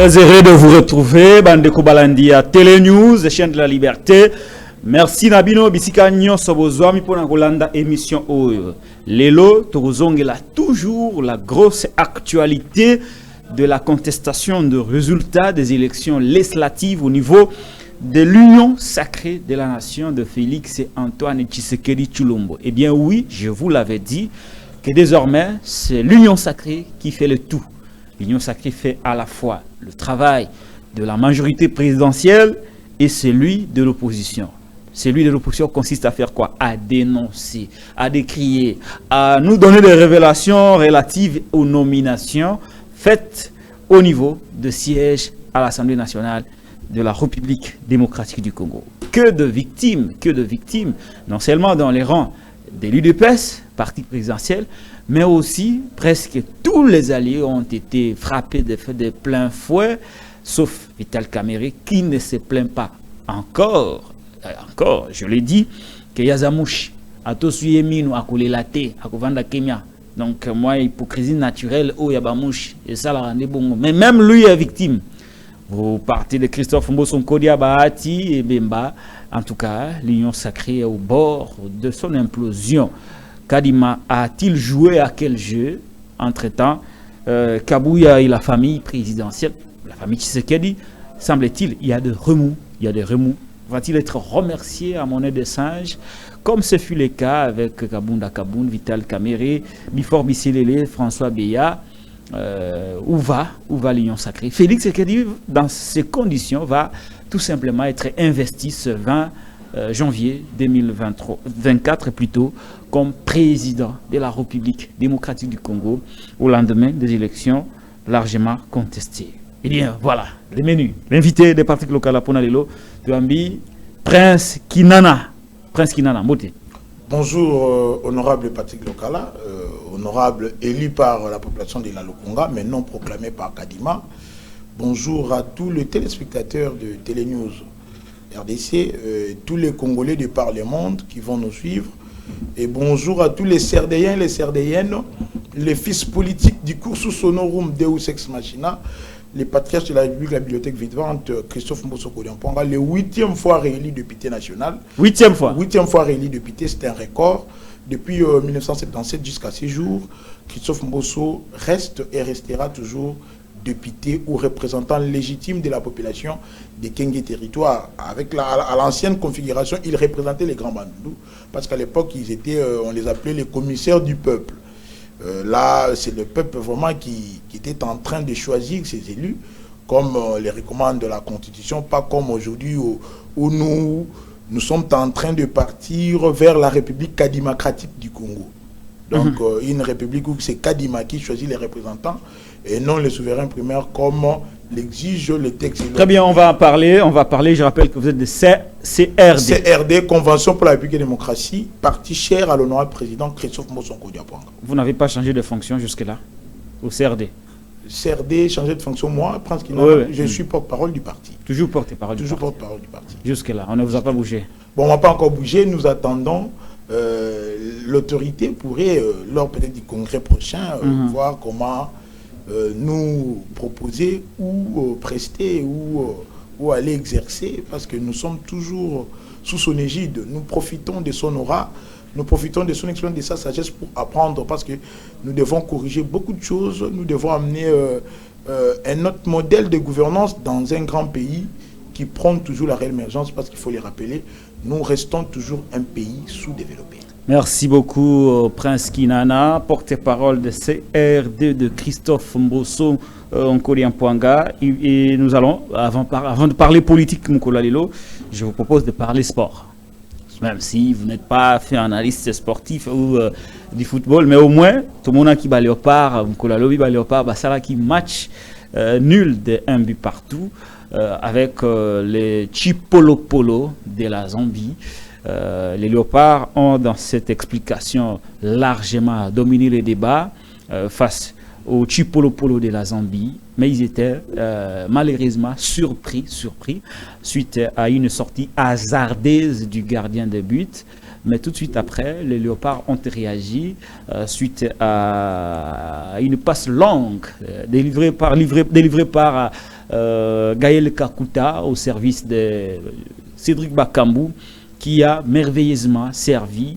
Très heureux de vous retrouver, Bandeko Balandi à Télé News, chaîne de la liberté. Merci Nabino Bisika Nyonso Bozwami pour la émission Oyo. Lelo Tozongela toujours la grosse actualité de la contestation de résultats des élections législatives au niveau de l'union sacrée de la nation de Félix et Antoine Tshisekedi Tshilombo. Eh bien oui, je vous l'avais dit que désormais c'est l'union sacrée qui fait le tout. L'union sacrée fait à la fois le travail de la majorité présidentielle et celui de l'opposition. Celui de l'opposition consiste à faire quoi? À dénoncer, à décrier, à nous donner des révélations relatives aux nominations faites au niveau de siège à l'Assemblée nationale de la République démocratique du Congo. Que de victimes, non seulement dans les rangs de l'UDPS, parti présidentiel, mais aussi presque tous les alliés ont été frappés de plein fouet, sauf Vital Kamerhe qui ne se plaint pas encore, je l'ai dit, que Yazamouchi a tout suivi à Koulelate, à Kovanda Kenya. Donc moi, hypocrisie naturelle, oh Yabamouchi, et ça la rendait bon. Mais même lui est victime. Vous partez de Christophe Mbosonkodia Bahati et Bemba. En tout cas, l'union sacrée est au bord de son implosion. Kadima a-t-il joué à quel jeu? Entre-temps, Kabouya et la famille présidentielle, la famille Tshisekedi, semble-t-il, il y a des remous. Va-t-il être remercié à monnaie de singe, comme ce fut le cas avec Kabunda Kaboun, Vital Kamerhe, Bifor Bisselele, François Beya? Où va l'union sacrée? Félix Tshisekedi, dans ces conditions, va tout simplement être investi ce 20 janvier 2024 plutôt, comme président de la République démocratique du Congo au lendemain des élections largement contestées. Eh bien, voilà, les menus. L'invité des partis locaux à Ponalelo, Tuambi, Prince Kinana, Moté. Bonjour, honorable Patrick Lokala, honorable élu par la population de la Lokonga, mais non proclamé par Kadima. Bonjour à tous les téléspectateurs de Télé News RDC, tous les Congolais de par le monde qui vont nous suivre. Et bonjour à tous les Serdéens et les Serdéennes, les fils politiques du Cursus Honorum Deus Ex Machina, les patriarches de la République, la bibliothèque vivante, Christophe Mbosonkodia-Mpanga, le 8e fois réélu député national. 8e fois. 8e fois réélu député, c'est un record. Depuis 1977 jusqu'à ces jours, Christophe Mbosso reste et restera toujours député ou représentant légitime de la population des Kenge territoires. Avec à l'ancienne configuration, il représentait les grands bandous, parce qu'à l'époque, ils étaient, on les appelait les commissaires du peuple. Là, c'est le peuple vraiment qui était en train de choisir ses élus, comme les recommande la Constitution, pas comme aujourd'hui où nous sommes en train de partir vers la République kadimacratique du Congo. Donc, une république où c'est Kadima qui choisit les représentants et non les souverains primaires comme l'exige le texte. Très bien, on va en parler. Je rappelle que vous êtes de CRD. CRD, Convention pour la République et la démocratie, parti cher à l'honorable président Christophe Mbosonkodia-Mpanga. Vous n'avez pas changé de fonction jusque-là au CRD? CRD, changé de fonction, moi, Prince Kinana, je suis porte-parole du parti. Toujours porte-parole du parti. Toujours porte-parole du parti. Jusque-là, on ne vous a pas bougé? Bon, on n'a pas encore bougé, nous attendons. L'autorité pourrait, lors peut-être du congrès prochain, voir comment nous proposer ou prester ou aller exercer, parce que nous sommes toujours sous son égide. Nous profitons de son aura, nous profitons de son expérience, de sa sagesse pour apprendre, parce que nous devons corriger beaucoup de choses, nous devons amener un autre modèle de gouvernance dans un grand pays qui prône toujours la réémergence, parce qu'il faut les rappeler, nous restons toujours un pays sous-développé. Merci beaucoup, Prince Kinana, porte-parole de CRD de Christophe Mbosonkodia-Mpanga. Et nous allons, avant de parler politique, Moukolalelo, je vous propose de parler sport. Même si vous n'êtes pas fait analyste sportif ou du football, mais au moins, tout le monde qui va léopard, Moukolalobi va léopard, Basala qui match nul de 1 but partout. Avec les Chipolopolo de la Zambie. Les léopards ont dans cette explication largement dominé les débats face aux Chipolopolo de la Zambie, mais ils étaient malheureusement surpris suite à une sortie hasardeuse du gardien de but. Mais tout de suite après, les léopards ont réagi suite à une passe longue délivrée par Gaël Kakuta au service de Cédric Bakambu, qui a merveilleusement servi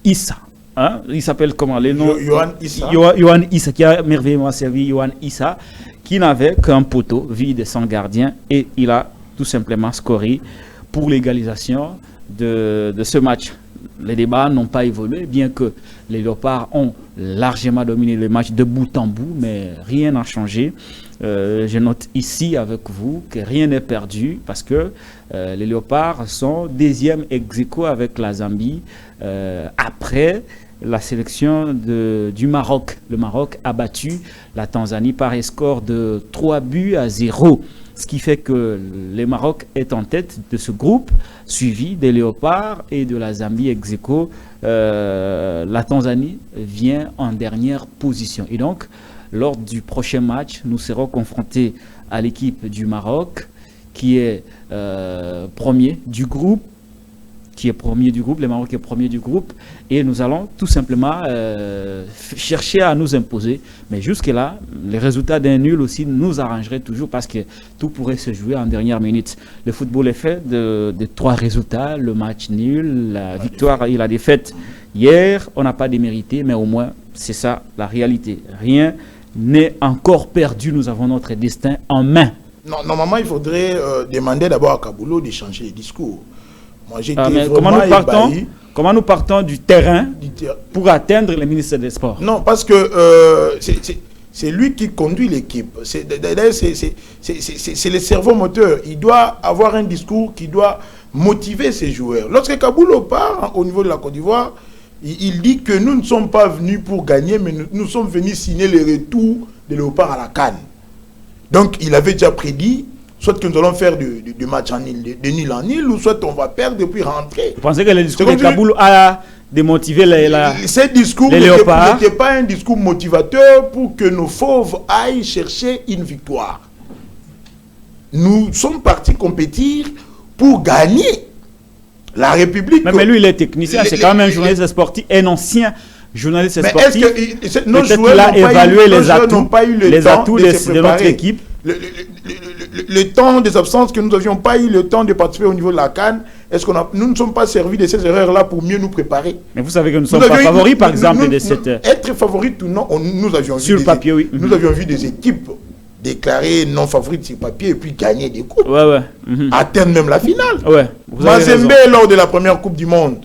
Issa. Hein? Il s'appelle comment les noms? Yohan Issa. Yohan Issa, qui a merveilleusement servi Yohan Issa, qui n'avait qu'un poteau vide sans gardien, et il a tout simplement scoré pour l'égalisation de ce match. Les débats n'ont pas évolué, bien que les Léopards ont largement dominé le match de bout en bout, mais rien n'a changé. Je note ici avec vous que rien n'est perdu, parce que les Léopards sont deuxième ex-aequo avec la Zambie après la sélection du Maroc. Le Maroc a battu la Tanzanie par un score de 3-0. Ce qui fait que le Maroc est en tête de ce groupe, suivi des Léopards et de la Zambie ex-aequo. La Tanzanie vient en dernière position. Et donc, lors du prochain match, nous serons confrontés à l'équipe du Maroc, qui est premier du groupe. Le Maroc est premier du groupe, et nous allons tout simplement chercher à nous imposer. Mais jusque-là, les résultats d'un nul aussi nous arrangeraient toujours, parce que tout pourrait se jouer en dernière minute. Le football est fait de 3 résultats, le match nul, la victoire et la défaite. Hier, on n'a pas démérité, mais au moins, c'est ça la réalité. Rien n'est encore perdu, nous avons notre destin en main. Non, normalement, il faudrait demander d'abord à Kaboulou de changer les discours. Moi, comment nous partons du terrain pour atteindre le ministre des Sports? Non, parce que c'est lui qui conduit l'équipe. C'est le cerveau moteur. Il doit avoir un discours qui doit motiver ses joueurs. Lorsque Kaboulou part au niveau de la Côte d'Ivoire, il dit que nous ne sommes pas venus pour gagner, mais nous sommes venus signer le retour des Léopards à la CAN. Donc, il avait déjà prédit soit que nous allons faire du match en nil, de nil en nil, ou soit on va perdre depuis rentrer. Vous pensez que le discours de Kaboulou a démotivé ce discours n'était pas un discours motivateur pour que nos fauves aillent chercher une victoire. Nous sommes partis compétir pour gagner. La République... Mais lui, il est technicien, c'est quand même un journaliste sportif, un ancien journaliste sportif. Est-ce que nos joueurs n'ont pas évalué les atouts de notre équipe? Le temps des absences que nous n'avions pas eu le temps de participer au niveau de la CAN, nous ne sommes pas servis de ces erreurs-là pour mieux nous préparer? Mais vous savez que nous ne sommes pas favoris, par exemple, de cette... Être favoris ou non, nous avions sur vu... Sur le papier, oui. Nous avions vu des équipes déclarées non favorites sur papier et puis gagner des coupes. Ouais. Atteindre même la finale. Ouais. Mazembe, lors de la première Coupe du Monde,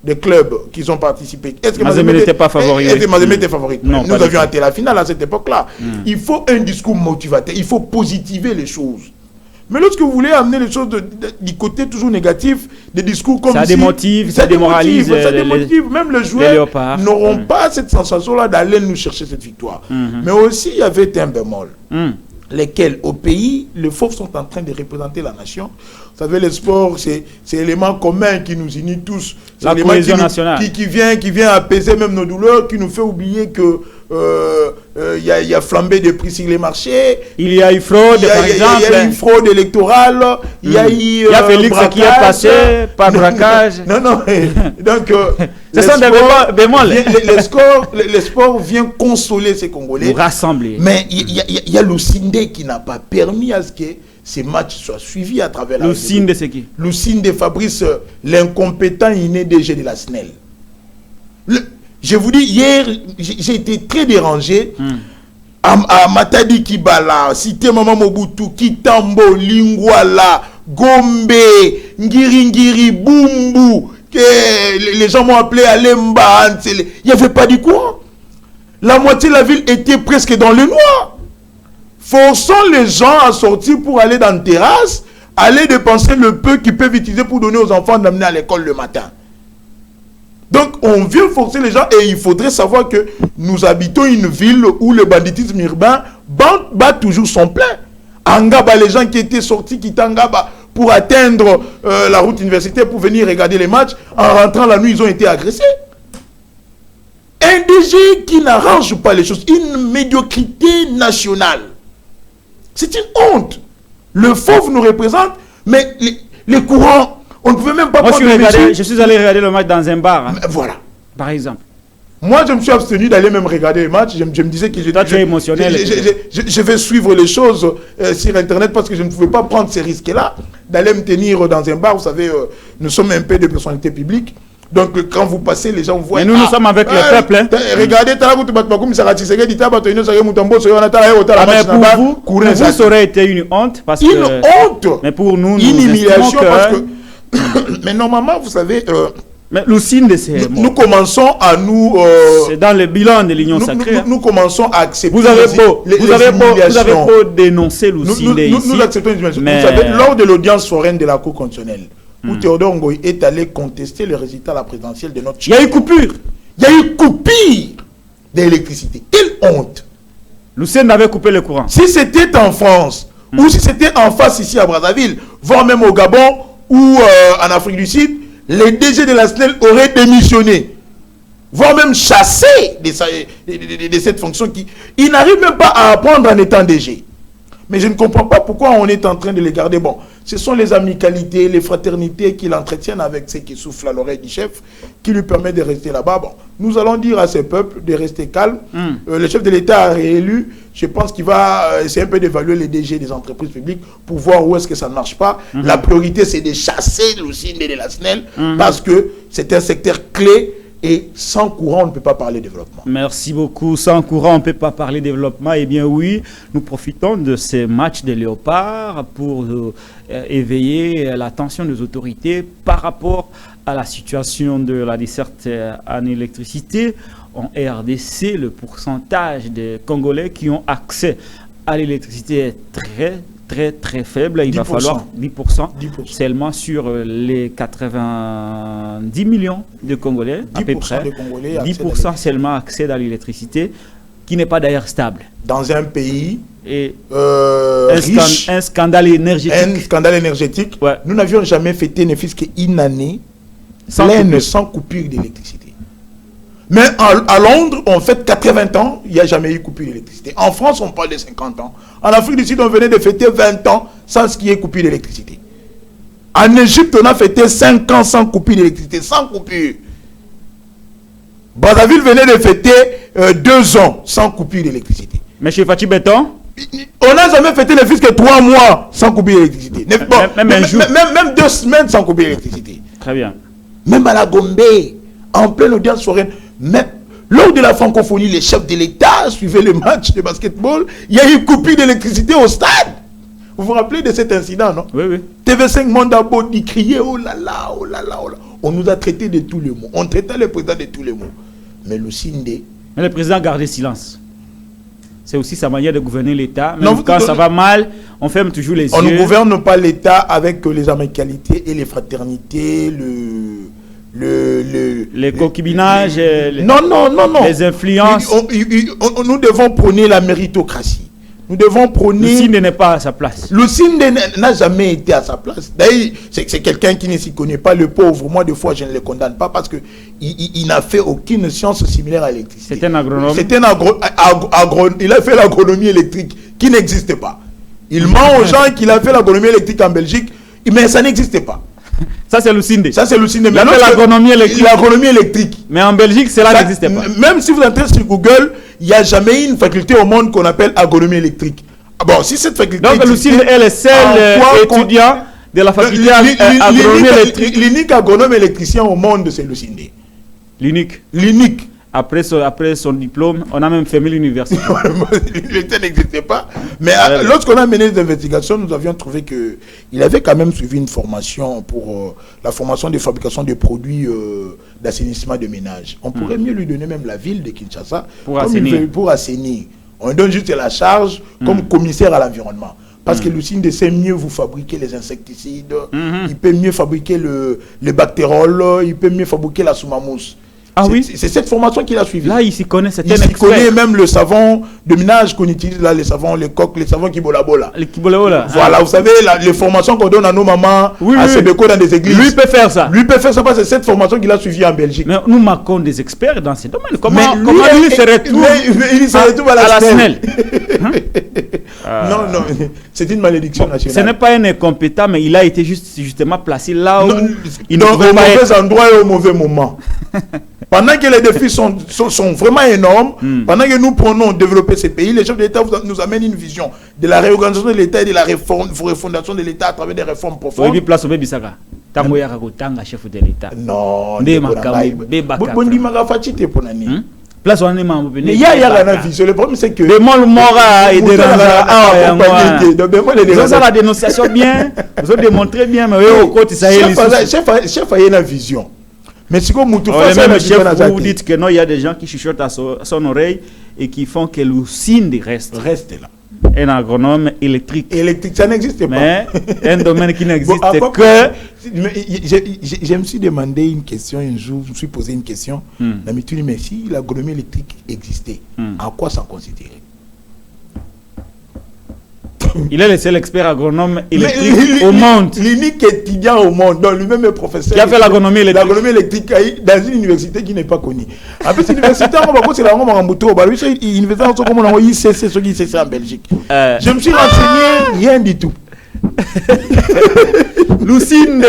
des clubs qui ont participé. Est-ce que Mazembe n'était pas favori? Est-ce que Mazembe était favori? Non, nous avions atteint la finale à cette époque-là. Il faut un discours motivateur. Il faut positiver les choses. Mais lorsque vous voulez amener les choses du côté toujours négatif, des discours comme ça démotive, ça démoralise. Même les joueurs n'auront pas cette sensation-là d'aller nous chercher cette victoire. Mais aussi, il y avait un bémol. Lesquels, au pays, les fauves sont en train de représenter la nation. Vous savez, le sport, c'est l'élément commun qui nous unit tous. La cohésion nationale. Qui vient apaiser même nos douleurs, qui nous fait oublier que il y a flambé de prix sur les marchés. Il y a eu fraude, par exemple. Il y a eu fraude électorale. Il y a Félix braquage, qui est passé par braquage. Non. Donc, ce sont des bémols. Le sport vient consoler ces Congolais. Nous rassembler. Mais il y a Lucinde qui n'a pas permis à ce que ces matchs soient suivis à travers la... Lucinde, c'est qui? Lucinde Fabrice, l'incompétent inné DG de la SNEL. Je vous dis, hier, j'ai été très dérangé. À Matadi Kibala, Cité Maman Mobutu, Kitambo, Lingwala, Gombe, Ngiri, Bumbu, que les gens m'ont appelé Alemba, il n'y avait pas du courant. La moitié de la ville était presque dans le noir. Forçons les gens à sortir pour aller dans une terrasse, aller dépenser le peu qu'ils peuvent utiliser pour donner aux enfants d'amener à l'école le matin. Donc, on vient forcer les gens et il faudrait savoir que nous habitons une ville où le banditisme urbain bat toujours son plein. Angaba, les gens qui étaient sortis, qui étaient Angaba pour atteindre la route universitaire pour venir regarder les matchs, en rentrant la nuit, ils ont été agressés. Un DG qui n'arrange pas les choses, une médiocrité nationale. C'est une honte. Le fauve nous représente, mais les courants... On ne pouvait même pas prendre je suis allé regarder le match dans un bar. Voilà. Par exemple. Moi, je me suis abstenu d'aller même regarder les matchs. Je me disais que tu es émotionnel. Je vais suivre les choses sur Internet parce que je ne pouvais pas prendre ces risques-là, d'aller me tenir dans un bar. Vous savez, nous sommes un peu de personnalités publiques. Donc, quand vous passez, les gens voient. Mais nous sommes avec le peuple. Hein. Regardez, pour vous, ça aurait été une honte. Parce une que, honte. Mais pour nous, une humiliation. Parce que, mais normalement, vous savez. Mais nous commençons à nous. C'est dans le bilan de l'Union sacrée. Nous commençons à accepter. Vous avez beau dénoncer Lucinde ici. Nous acceptons les humiliations. Vous savez, lors de l'audience foraine de la Cour constitutionnelle, où Théodore Ngoï est allé contester le résultat à la présidentielle de notre Il y a eu coupure. Il y a eu coupure d'électricité. Quelle honte. Lucinde avait coupé le courant. Si c'était en France, ou si c'était en face ici à Brazzaville, voire même au Gabon ou en Afrique du Sud, les DG de la SNEL auraient démissionné, voire même chassé de cette fonction qui... Ils n'arrivent même pas à apprendre en étant DG. Mais je ne comprends pas pourquoi on est en train de les garder. Bon, ce sont les amicalités, les fraternités qu'il entretiennent avec ceux qui soufflent à l'oreille du chef, qui lui permettent de rester là-bas. Bon, nous allons dire à ces peuples de rester calmes. Le chef de l'État a réélu. Je pense qu'il va essayer un peu d'évaluer les DG des entreprises publiques pour voir où est-ce que ça ne marche pas. La priorité, c'est de chasser Lucinde de la SNEL parce que c'est un secteur clé. Et sans courant, on ne peut pas parler développement. Merci beaucoup. Sans courant, on ne peut pas parler développement. Eh bien oui, nous profitons de ces matchs des Léopards pour éveiller l'attention des autorités par rapport à la situation de la desserte en électricité. En RDC, le pourcentage des Congolais qui ont accès à l'électricité est très faible. Il va falloir 10% seulement sur les 90 millions de Congolais, à peu près. 10% seulement accès à l'électricité, qui n'est pas d'ailleurs stable. Dans un pays et riche, un scandale énergétique. Ouais. Nous n'avions jamais fêté ne fût qu'une année sans coupure d'électricité. Mais à Londres, on fête 80 ans, il n'y a jamais eu coupure d'électricité. En France, on parle de 50 ans. En Afrique du Sud, on venait de fêter 20 ans sans qu'il y ait coupure d'électricité. En Égypte, on a fêté 5 ans sans coupure d'électricité, sans coupure. Brazzaville venait de fêter 2 ans sans coupure d'électricité. Mais chez Fatih Béton, on n'a jamais fêté ne fût que 3 mois sans coupure d'électricité. Même 2 semaines sans coupure d'électricité. Très bien. Même à la Gombe, en pleine audience foraine, même lors de la francophonie, les chefs de l'État suivaient le match de basketball. Il y a eu coupure d'électricité au stade. Vous vous rappelez de cet incident, non? Oui, oui. TV5 Mandabo dit crier oh là là, oh là là, oh là. On nous a traités de tous les mots. On traitait le président de tous les mots. Mais Lucinde. Mais le président gardait silence. C'est aussi sa manière de gouverner l'État. Même quand ça va mal, on ferme toujours les yeux. On ne gouverne pas l'État avec les amicalités et les fraternités, les concubinages, non. Les influences. Nous devons prôner la méritocratie. Nous devons prôner... Lucinde n'est pas à sa place. Lucinde n'a jamais été à sa place. D'ailleurs, c'est quelqu'un qui ne s'y connaît pas. Le pauvre, moi, des fois, je ne le condamne pas parce qu'il n'a fait aucune science similaire à l'électricité. C'est un agronome. Il a fait l'agronomie électrique qui n'existe pas. Il ment aux gens qu'il a fait l'agronomie électrique en Belgique, mais ça n'existe pas. Ça, c'est Lucinde. Ça, c'est Lucinde. Il a fait l'agronomie électrique. L'agronomie électrique. Mais en Belgique, cela n'existe pas. Même si vous entrez sur Google, il n'y a jamais une faculté au monde qu'on appelle agronomie électrique. Ah bon, si cette faculté... Donc, Lucinde est le seul étudiant de la faculté agronomie électrique. L'unique agronome électricien au monde, c'est Lucinde. L'unique. Après son diplôme, on a même fermé l'université. L'université n'existait pas. Mais lorsqu'on a mené des investigations, nous avions trouvé qu'il avait quand même suivi une formation pour la formation de fabrication de produits d'assainissement de ménage. On pourrait mieux lui donner même la ville de Kinshasa pour assainir. On donne juste la charge comme commissaire à l'environnement. Parce que Lucinde sait mieux vous fabriquer les insecticides, il peut mieux fabriquer le bactérol, il peut mieux fabriquer la soumamousse. Ah oui, c'est cette formation qu'il a suivie. Là, il s'y connaît, c'est un expert. Il connaît même le savon de ménage qu'on utilise là, les savons, les coques, les savons Kibolabola. Les Kibolabola. Voilà, vous savez, les formations qu'on donne à nos mamans, à Sebeko dans des églises. Lui peut faire ça. Lui peut faire ça parce que c'est cette formation qu'il a suivie en Belgique. Mais nous manquons des experts dans ces domaines. Comment lui se retrouve il se retrouve à la SNEL. Non, c'est une malédiction nationale. Ce n'est pas un incompétent, mais il a été justement placé là où il ne pouvait pas être au mauvais endroit et au mauvais moment. Pendant que les défis sont vraiment énormes, pendant que nous prenons développer ces pays, les chefs de l'État nous amènent une vision de la réorganisation de l'État et de la refondation de l'État à travers des réformes profondes. Oui, place au Bisaka. Tango ya kakotanga chef de l'État. Non, place on est membre. Il y a la vision. Le problème c'est que le monde mora et ça la dénonciation bien, vous avez démontré bien, mais au côté ça chef a une vision. Mais si vous dites que non, il y a des gens qui chuchotent à son oreille et qui font que le signe reste là. Un agronome électrique. Électrique, ça n'existe pas. Mais un domaine qui n'existe que. Je me suis demandé une question un jour, je me suis posé une question. Mais si l'agronomie électrique existait, en quoi ça considérait? Il est le seul expert agronome électrique au monde. L'unique étudiant au monde, donc lui-même est professeur. Qui a fait l'agronomie électrique. L'agronomie électrique dans une université qui n'est pas connue. En plus, l'université, c'est la université ICC en Belgique. Je me suis renseigné, rien du tout. Lucinde,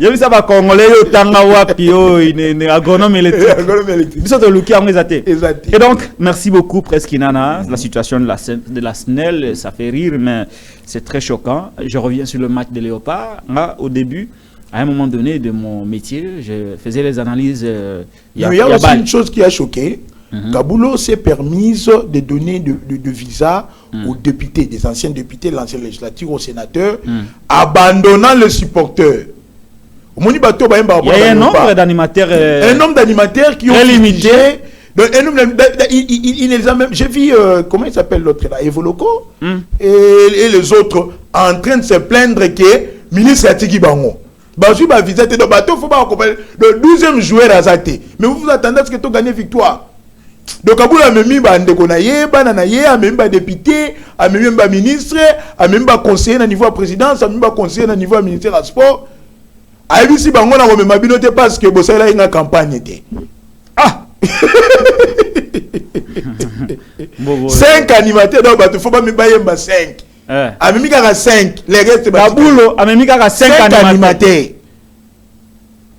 il y a ça va congolais au Tangawa Pio, une agronome électrique. Et donc, merci beaucoup Preskinana. La situation de la SNEL, ça fait rire, mais c'est très choquant. Je reviens sur le match de Léopard. Au début, à un moment donné de mon métier, je faisais les analyses. Il y a aussi une chose qui a choqué. Kabulo s'est permise de donner de visa aux députés, des anciens députés de l'ancienne législature, aux sénateurs, abandonnant les supporters. Il y a un nombre d'animateurs. Un nombre d'animateurs qui ont limité. J'ai vu, comment il s'appelle l'autre là, Evoloco, et les autres en train de se plaindre que le ministre Atiki Bango. Le 12e joueur à Zate. Mais vous vous attendez à ce que tu gagnes victoire. Donc, Kaboul a mis des conseillers, a même député, a même ministre, a même conseiller à niveau de présidence, a même conseiller à niveau ministère du sport. A vu si Bango n'a même pas parce que Bossala a une campagne. Ah! 5 animateurs, donc il faut pas me bailler 5. A même 5. Les restes, Kaboul a même 5 animateurs.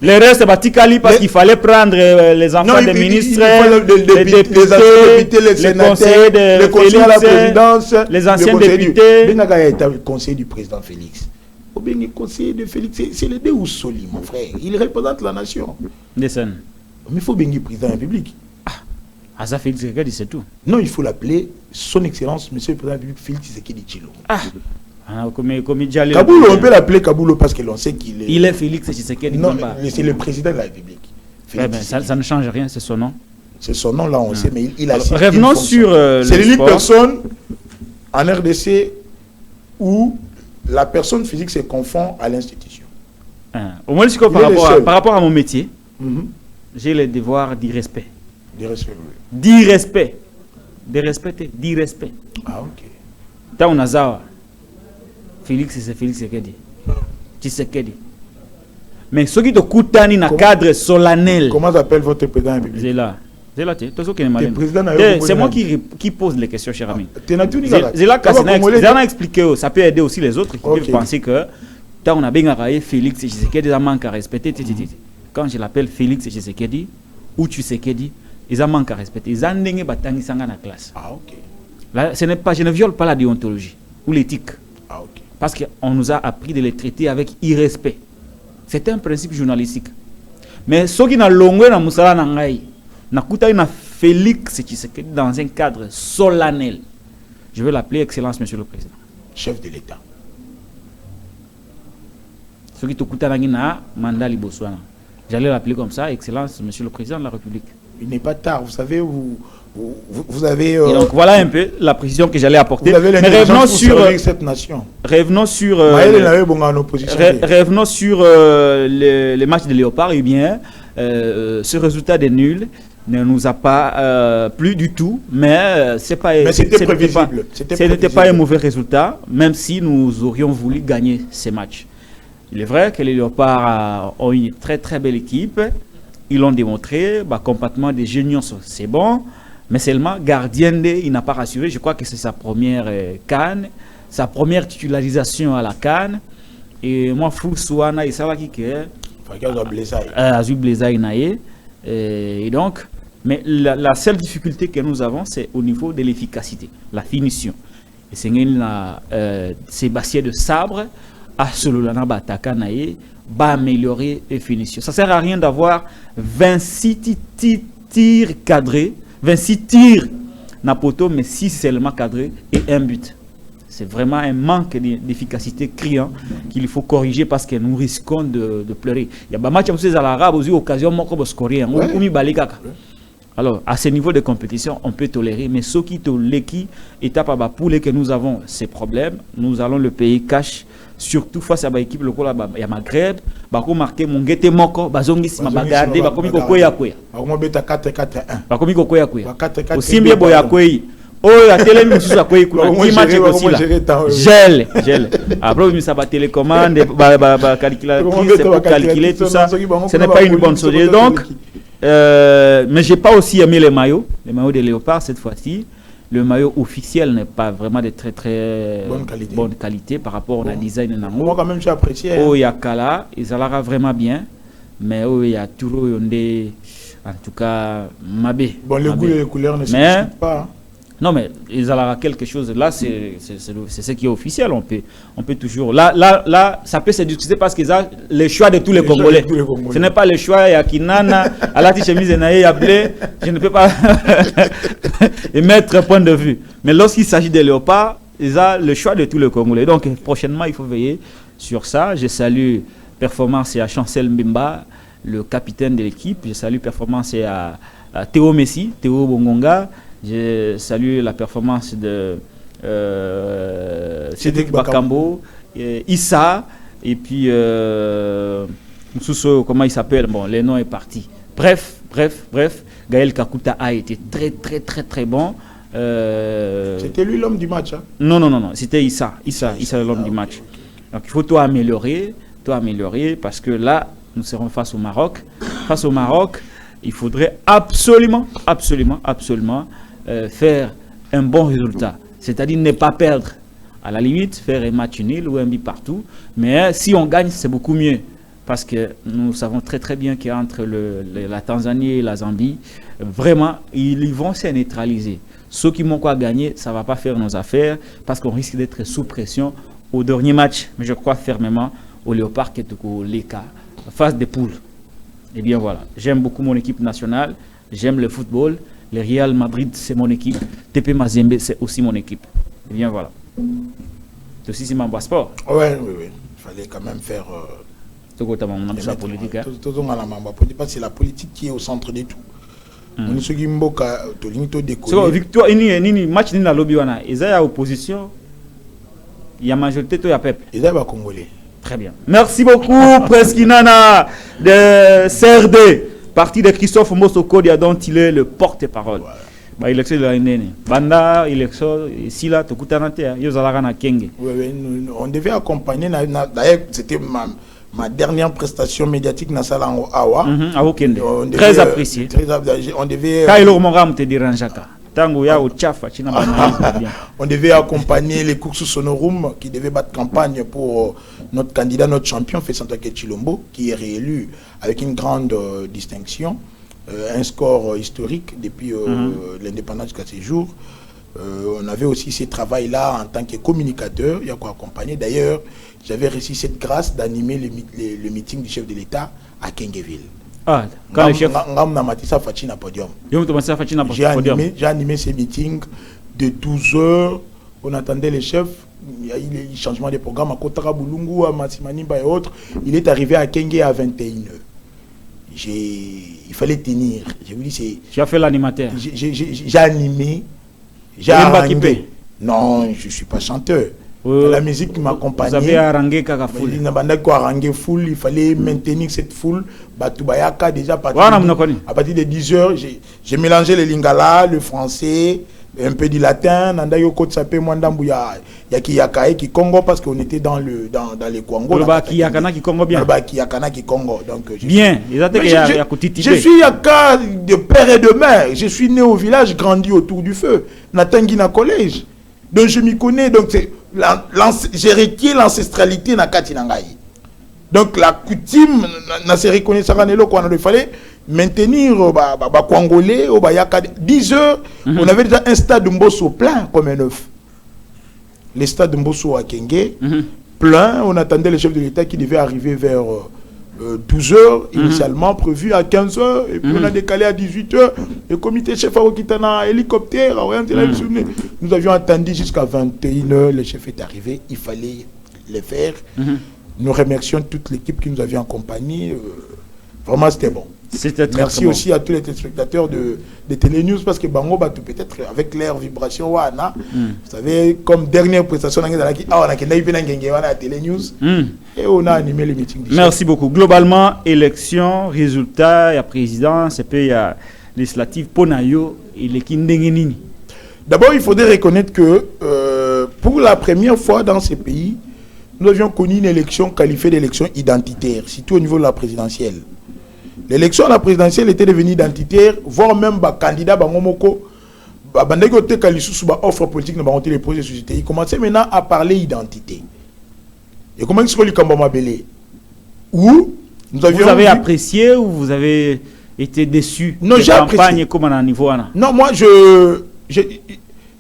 Le reste, c'est Batikali parce qu'il fallait prendre les enfants des ministres, les députés, les sénateurs, les conseillers à la présidence, les anciens députés. Le conseiller du président Félix. Le conseiller de Félix, c'est le Déou Soli, mon frère. Il représente la nation. Mais il faut bien le président de la République. Ah, ça Félix Tshisekedi, c'est tout. Non, il faut l'appeler Son Excellence, Monsieur le Président de la République, Félix Tshisekedi Tshilombo. Kaboul, on peut l'appeler Kaboul parce que l'on sait qu'il est... Il est Félix Tshisekedi. Non, c'est le président de la République. Ça ne change rien, c'est son nom. C'est son nom, là, on sait, mais il a... Revenons sur c'est l'unique personne en RDC où la personne physique se confond à l'institution. Au moins, par rapport à mon métier, j'ai le devoir d'irrespect. D'irrespect. De respecter, d'irrespect. Ah, ok. Tant Nazawa. Félix, c'est Félix Tshisekedi. Mais ce qui te coûte dans un cadre solennel. Comment s'appelle votre président de la République? C'est moi qui pose les questions, cher ami. C'est là que ça a expliqué. Ça peut aider aussi les autres qui peuvent penser que quand on a bien arrêté Félix Tshisekedi, ça manque à respecter. Quand je l'appelle Félix Tshisekedi ou Tshisekedi, ils manquent à respecter. Ils ont des batailles dans la classe. Ah, ok. Là, je ne viole pas la déontologie ou l'éthique. Ah, ok. Parce qu'on nous a appris de les traiter avec irrespect. C'est un principe journalistique. Mais ce qui n'a longué dans Moussala Nangaï, n'a Félix Tshisekedi dans un cadre solennel. Je vais l'appeler Excellence, Monsieur le Président. Chef de l'État. Ce qui te coûte à mandat Liboswana. J'allais l'appeler comme ça, Excellence, Monsieur le Président de la République. Il n'est pas tard, vous savez, vous avez... Et donc voilà un peu la précision que j'allais apporter. Vous avez mais revenons sur cette nation. Revenons sur revenons sur les matchs de Léopard. Eh bien, ce résultat des nuls ne nous a pas plu du tout, mais c'était prévisible. Ce n'était pas un mauvais résultat, même si nous aurions voulu gagner ces matchs. Il est vrai que les Léopards ont une très très belle équipe. Ils l'ont démontré, comportement des géniaux, c'est bon. Mais seulement, gardien, il n'a pas rassuré. Je crois que c'est sa première CAN, sa première titularisation à la CAN. Et moi, Fou Souana, il savait qui est. Azul Bleza Inaye. Et donc, mais la seule difficulté que nous avons, c'est au niveau de l'efficacité, la finition. Et c'est Sébastien de Sabre, à Sololana Bataka Naye, va améliorer les finitions. Ça ne sert à rien d'avoir 26 tirs cadrés, 26 tirs Napoto, mais 6 seulement cadrés et un but. C'est vraiment un manque d'efficacité criant qu'il faut corriger parce que nous risquons de pleurer. Il y a des matchs où ces Arabes ont eu l'occasion de scorer. Alors, à ce niveau de compétition, on peut tolérer, mais ceux qui tolèrent, étape à poule que nous avons ces problèmes, nous allons le payer cash, surtout face à l'équipe locale, il y a Maghreb, bako marqué mon guette moko, bazongi sima bagarde, bako mi kokoya koya. Bako beta 4-4-1. Bako mi kokoya koya. 4-4-1. Aussi bien boya koya. Oh, la télé mi susa koya kuna. Qui match aussi là. Gel. Après mi ça ba télécommande, ba calculatrice pour calculer tout ça. Ce n'est pas une bonne chose. Donc mais j'ai pas aussi aimé les maillots de Léopard cette fois-ci. Le maillot officiel n'est pas vraiment de très bonne qualité par rapport au design. Moi quand même j'ai apprécié. Oh, il y a Kala, ils allera vraiment bien, mais oh, il y a Touro Yondé, en tout cas Mabé. Bon, les goûts et les couleurs ne se discutent pas. Non, mais ils allera quelque chose. Là, c'est ce qui est officiel. On peut toujours. Là, ça peut se discuter parce qu'ils ont le choix de tous les Congolais. Ce n'est pas le choix. Il y a Kinana, à la chemise et Yablé. Je ne peux pas émettre un point de vue. Mais lorsqu'il s'agit des léopards, ils ont le choix de tous les Congolais. Donc, prochainement, il faut veiller sur ça. Je salue performance à Chancel Mbimba, le capitaine de l'équipe. Je salue performance à Théo Messi, Théo Bongonga. Je salue la performance de Cédric Bakambo, Issa, et puis Moussousso, comment il s'appelle? Bon, le nom est parti. Bref, Gaël Kakuta a été très bon. C'était lui l'homme du match, hein? Non, c'était Issa l'homme du match. Donc il faut tout améliorer, parce que là, nous serons face au Maroc. Face au Maroc, il faudrait absolument faire un bon résultat, c'est-à-dire ne pas perdre, à la limite faire un match nul ou un but partout, mais si on gagne c'est beaucoup mieux parce que nous savons très bien qu'entre la Tanzanie et la Zambie, vraiment ils vont se neutraliser. Ceux qui m'ont quoi gagner, ça ne va pas faire nos affaires parce qu'on risque d'être sous pression au dernier match, mais je crois fermement au Léopard qui est au Leka, phase des poules. Et bien voilà, j'aime beaucoup mon équipe nationale, j'aime le football. Le Real Madrid, c'est mon équipe. TP Mazembe, c'est aussi mon équipe. Et bien voilà. C'est aussi mon sport. Oui. Il fallait quand même faire... politique. C'est la politique qui est au centre de tout. Victoire, match ni la lobby wana. Il y a opposition. Il y a majorité, il y a peuple. Il y a Congolais. Très bien. Merci beaucoup, Preskinana de CRD. Parti de Christophe Mosoko, dont il est le porte-parole. Bah, élection de la NN. Banda, élection, ici là, tout le monde. On devait accompagner, d'ailleurs, c'était ma dernière prestation médiatique dans Salango Awa. Très apprécié. On devait. On devait accompagner les courses Sonorum qui devaient battre campagne pour notre candidat, notre champion, Fesantake Chilombo, qui est réélu avec une grande distinction, un score historique depuis l'indépendance jusqu'à ces jours. On avait aussi ce travail-là en tant que communicateur, il y a quoi accompagner. D'ailleurs, j'avais reçu cette grâce d'animer le meeting du chef de l'État à Kengeville. Ah, quand le chef... J'ai animé ces meetings de 12h, on attendait les chefs, il y a eu les changements de programme à Kotara Boulungu, à Massimanimba et autres. Il est arrivé à Kenge à 21h. Il fallait tenir. Je vous dis, tu as fait l'animateur? J'ai animé. J'ai arrangé. Non, je ne suis pas chanteur. La musique qui m'accompagnait. Vous avez arrangé Kaka Foul. Il fallait maintenir cette foule. Batubayaka déjà à partir de 10h, j'ai mélangé le lingala, le français, un peu du latin. Nanda yoko tsapé mwandambu ya Yakiyaka qui Congo parce qu'on était dans les Congo. Le Yakiyakana qui Congo bien. Le Yakiyakana qui Congo. Donc bien. Je suis Yaka de père et de mère. Je suis né au village, grandi autour du feu. Natangina collège. Donc je m'y connais. Donc j'ai requis l'ancestralité na Katinangaï. Donc la coutume, n'a se reconnaît ça, il fallait maintenir Congolais au 10 heures. On avait déjà un stade de Mbosso plein comme un œuf. Le stade de Mbosso à Kenge, plein. On attendait le chef de l'État qui devait arriver vers 12 heures, initialement prévu à 15 heures, et puis on a décalé à 18 heures. Le comité chef a quitté un hélicoptère. Nous avions attendu jusqu'à 21 heures. Le chef est arrivé, il fallait le faire. Nous remercions toute l'équipe qui nous avait accompagnés. Vraiment, c'était bon. Merci aussi à tous les téléspectateurs de Télénews parce que Bango peut-être avec l'air vibration vous savez comme dernière prestation on a Télénews et on a animé les meetings. Merci beaucoup. Globalement, élection, résultat, il y a président, il y a législative, Ponayo et les Kindengenini. D'abord, il faudrait reconnaître que pour la première fois dans ces pays, nous avions connu une élection qualifiée d'élection identitaire, surtout au niveau de la présidentielle. L'élection à la présidentielle était devenue identitaire, voire même candidat Bangomoko, offre politique dans les projets de société. Il commençait maintenant à parler identité. Et comment est-ce que les où nous avions. Vous avez apprécié ou vous avez été déçu? Non, j'ai apprécié. Comment à niveau non, moi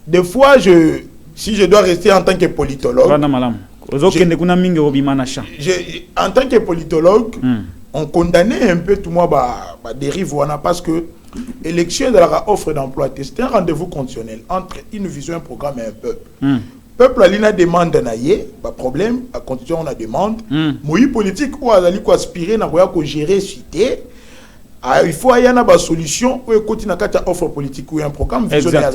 des fois si je dois rester en tant que politologue. En tant que politologue. On condamnait un peu tout le monde à dérive parce que l'élection de la offre d'emploi, c'est un rendez-vous conditionnel entre une vision, un programme et un peuple. Peuple a une demande pas problème, à condition on a demande. Mais politique ou aspirer à gérer cité. Il faut y avoir une solution ou continuer à offre politique ou un programme visionnaire.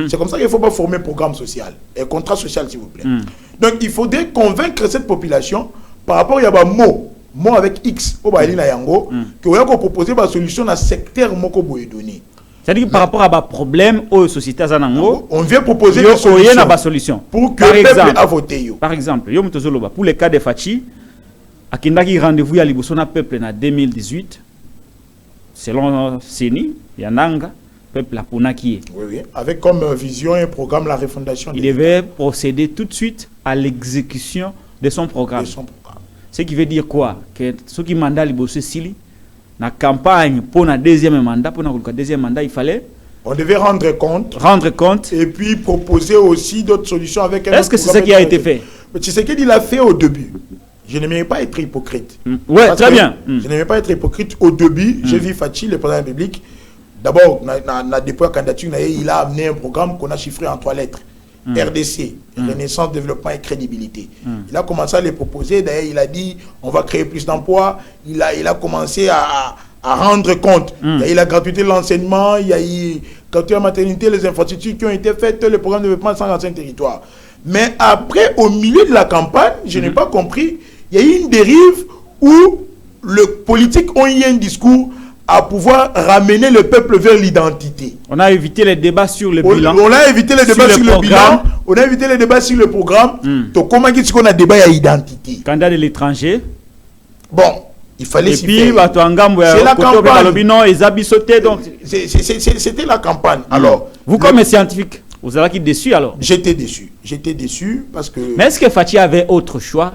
C'est comme ça qu'il ne faut pas former un programme social, un contrat social s'il vous plaît. Donc il faudrait convaincre cette population par rapport à un mot avec X au Baïli na Yango que on a proposé une solution dans le secteur moko boye donné. C'est-à-dire que par rapport à un problème aux sociétés zanango, on vient proposer une solution pour que le peuple a voté. Par exemple, pour le cas de Fachi, à Kindaki rendez-vous à Libosona peuple en 2018, selon Seni, Yananga, peuple à Punaki. Oui, avec comme vision et programme la refondation. Il devait procéder tout de suite à l'exécution de son programme. Ce qui veut dire quoi? Que ceux qui mandat Liboso Sili, la campagne pour le deuxième mandat, il fallait. On devait rendre compte. Et puis proposer aussi d'autres solutions avec un. Est-ce que c'est ce qui a été fait? C'est ce qu'il a fait au début. Je n'aimais pas être hypocrite. Oui, très bien. Je n'aimais pas être hypocrite au début. J'ai vu Fachi, le président de la République. D'abord, depuis la candidature, il a amené un programme qu'on a chiffré en 3 lettres. RDC, Renaissance, Développement et Crédibilité. Il a commencé à les proposer. D'ailleurs, il a dit on va créer plus d'emplois. Il a commencé à rendre compte. Il y a eu la gratuité de l'enseignement, il y a eu gratuité de la maternité, les infrastructures qui ont été faites, le programme de développement de 125 territoires. Mais après, au milieu de la campagne, je n'ai pas compris, il y a eu une dérive où les politiques ont eu un discours à pouvoir ramener le peuple vers l'identité. On a évité les débats sur le bilan. On a évité les débats sur le bilan. On a évité les débats sur le programme. Donc, comment est-ce qu'on a débat à l'identité? Candidat de l'étranger. Bon, il fallait s'y faire. Et puis, c'est la campagne. C'était la campagne. Alors, vous, comme scientifique, vous avez déçu alors? J'étais déçu. J'étais déçu parce que... Mais est-ce que Fachi avait autre choix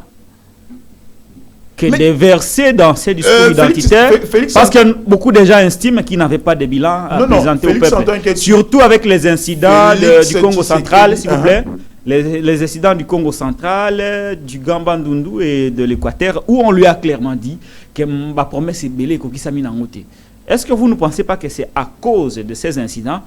que de verser dans ces discours identitaires, parce que beaucoup de gens estiment qu'ils n'avaient pas de bilan à présenter au peuple. Surtout avec les incidents du Congo central, s'il vous plaît. Les incidents du Congo central, du Gambandundu et de l'Équateur, où on lui a clairement dit que ma promesse est belée, est-ce que vous ne pensez pas que c'est à cause de ces incidents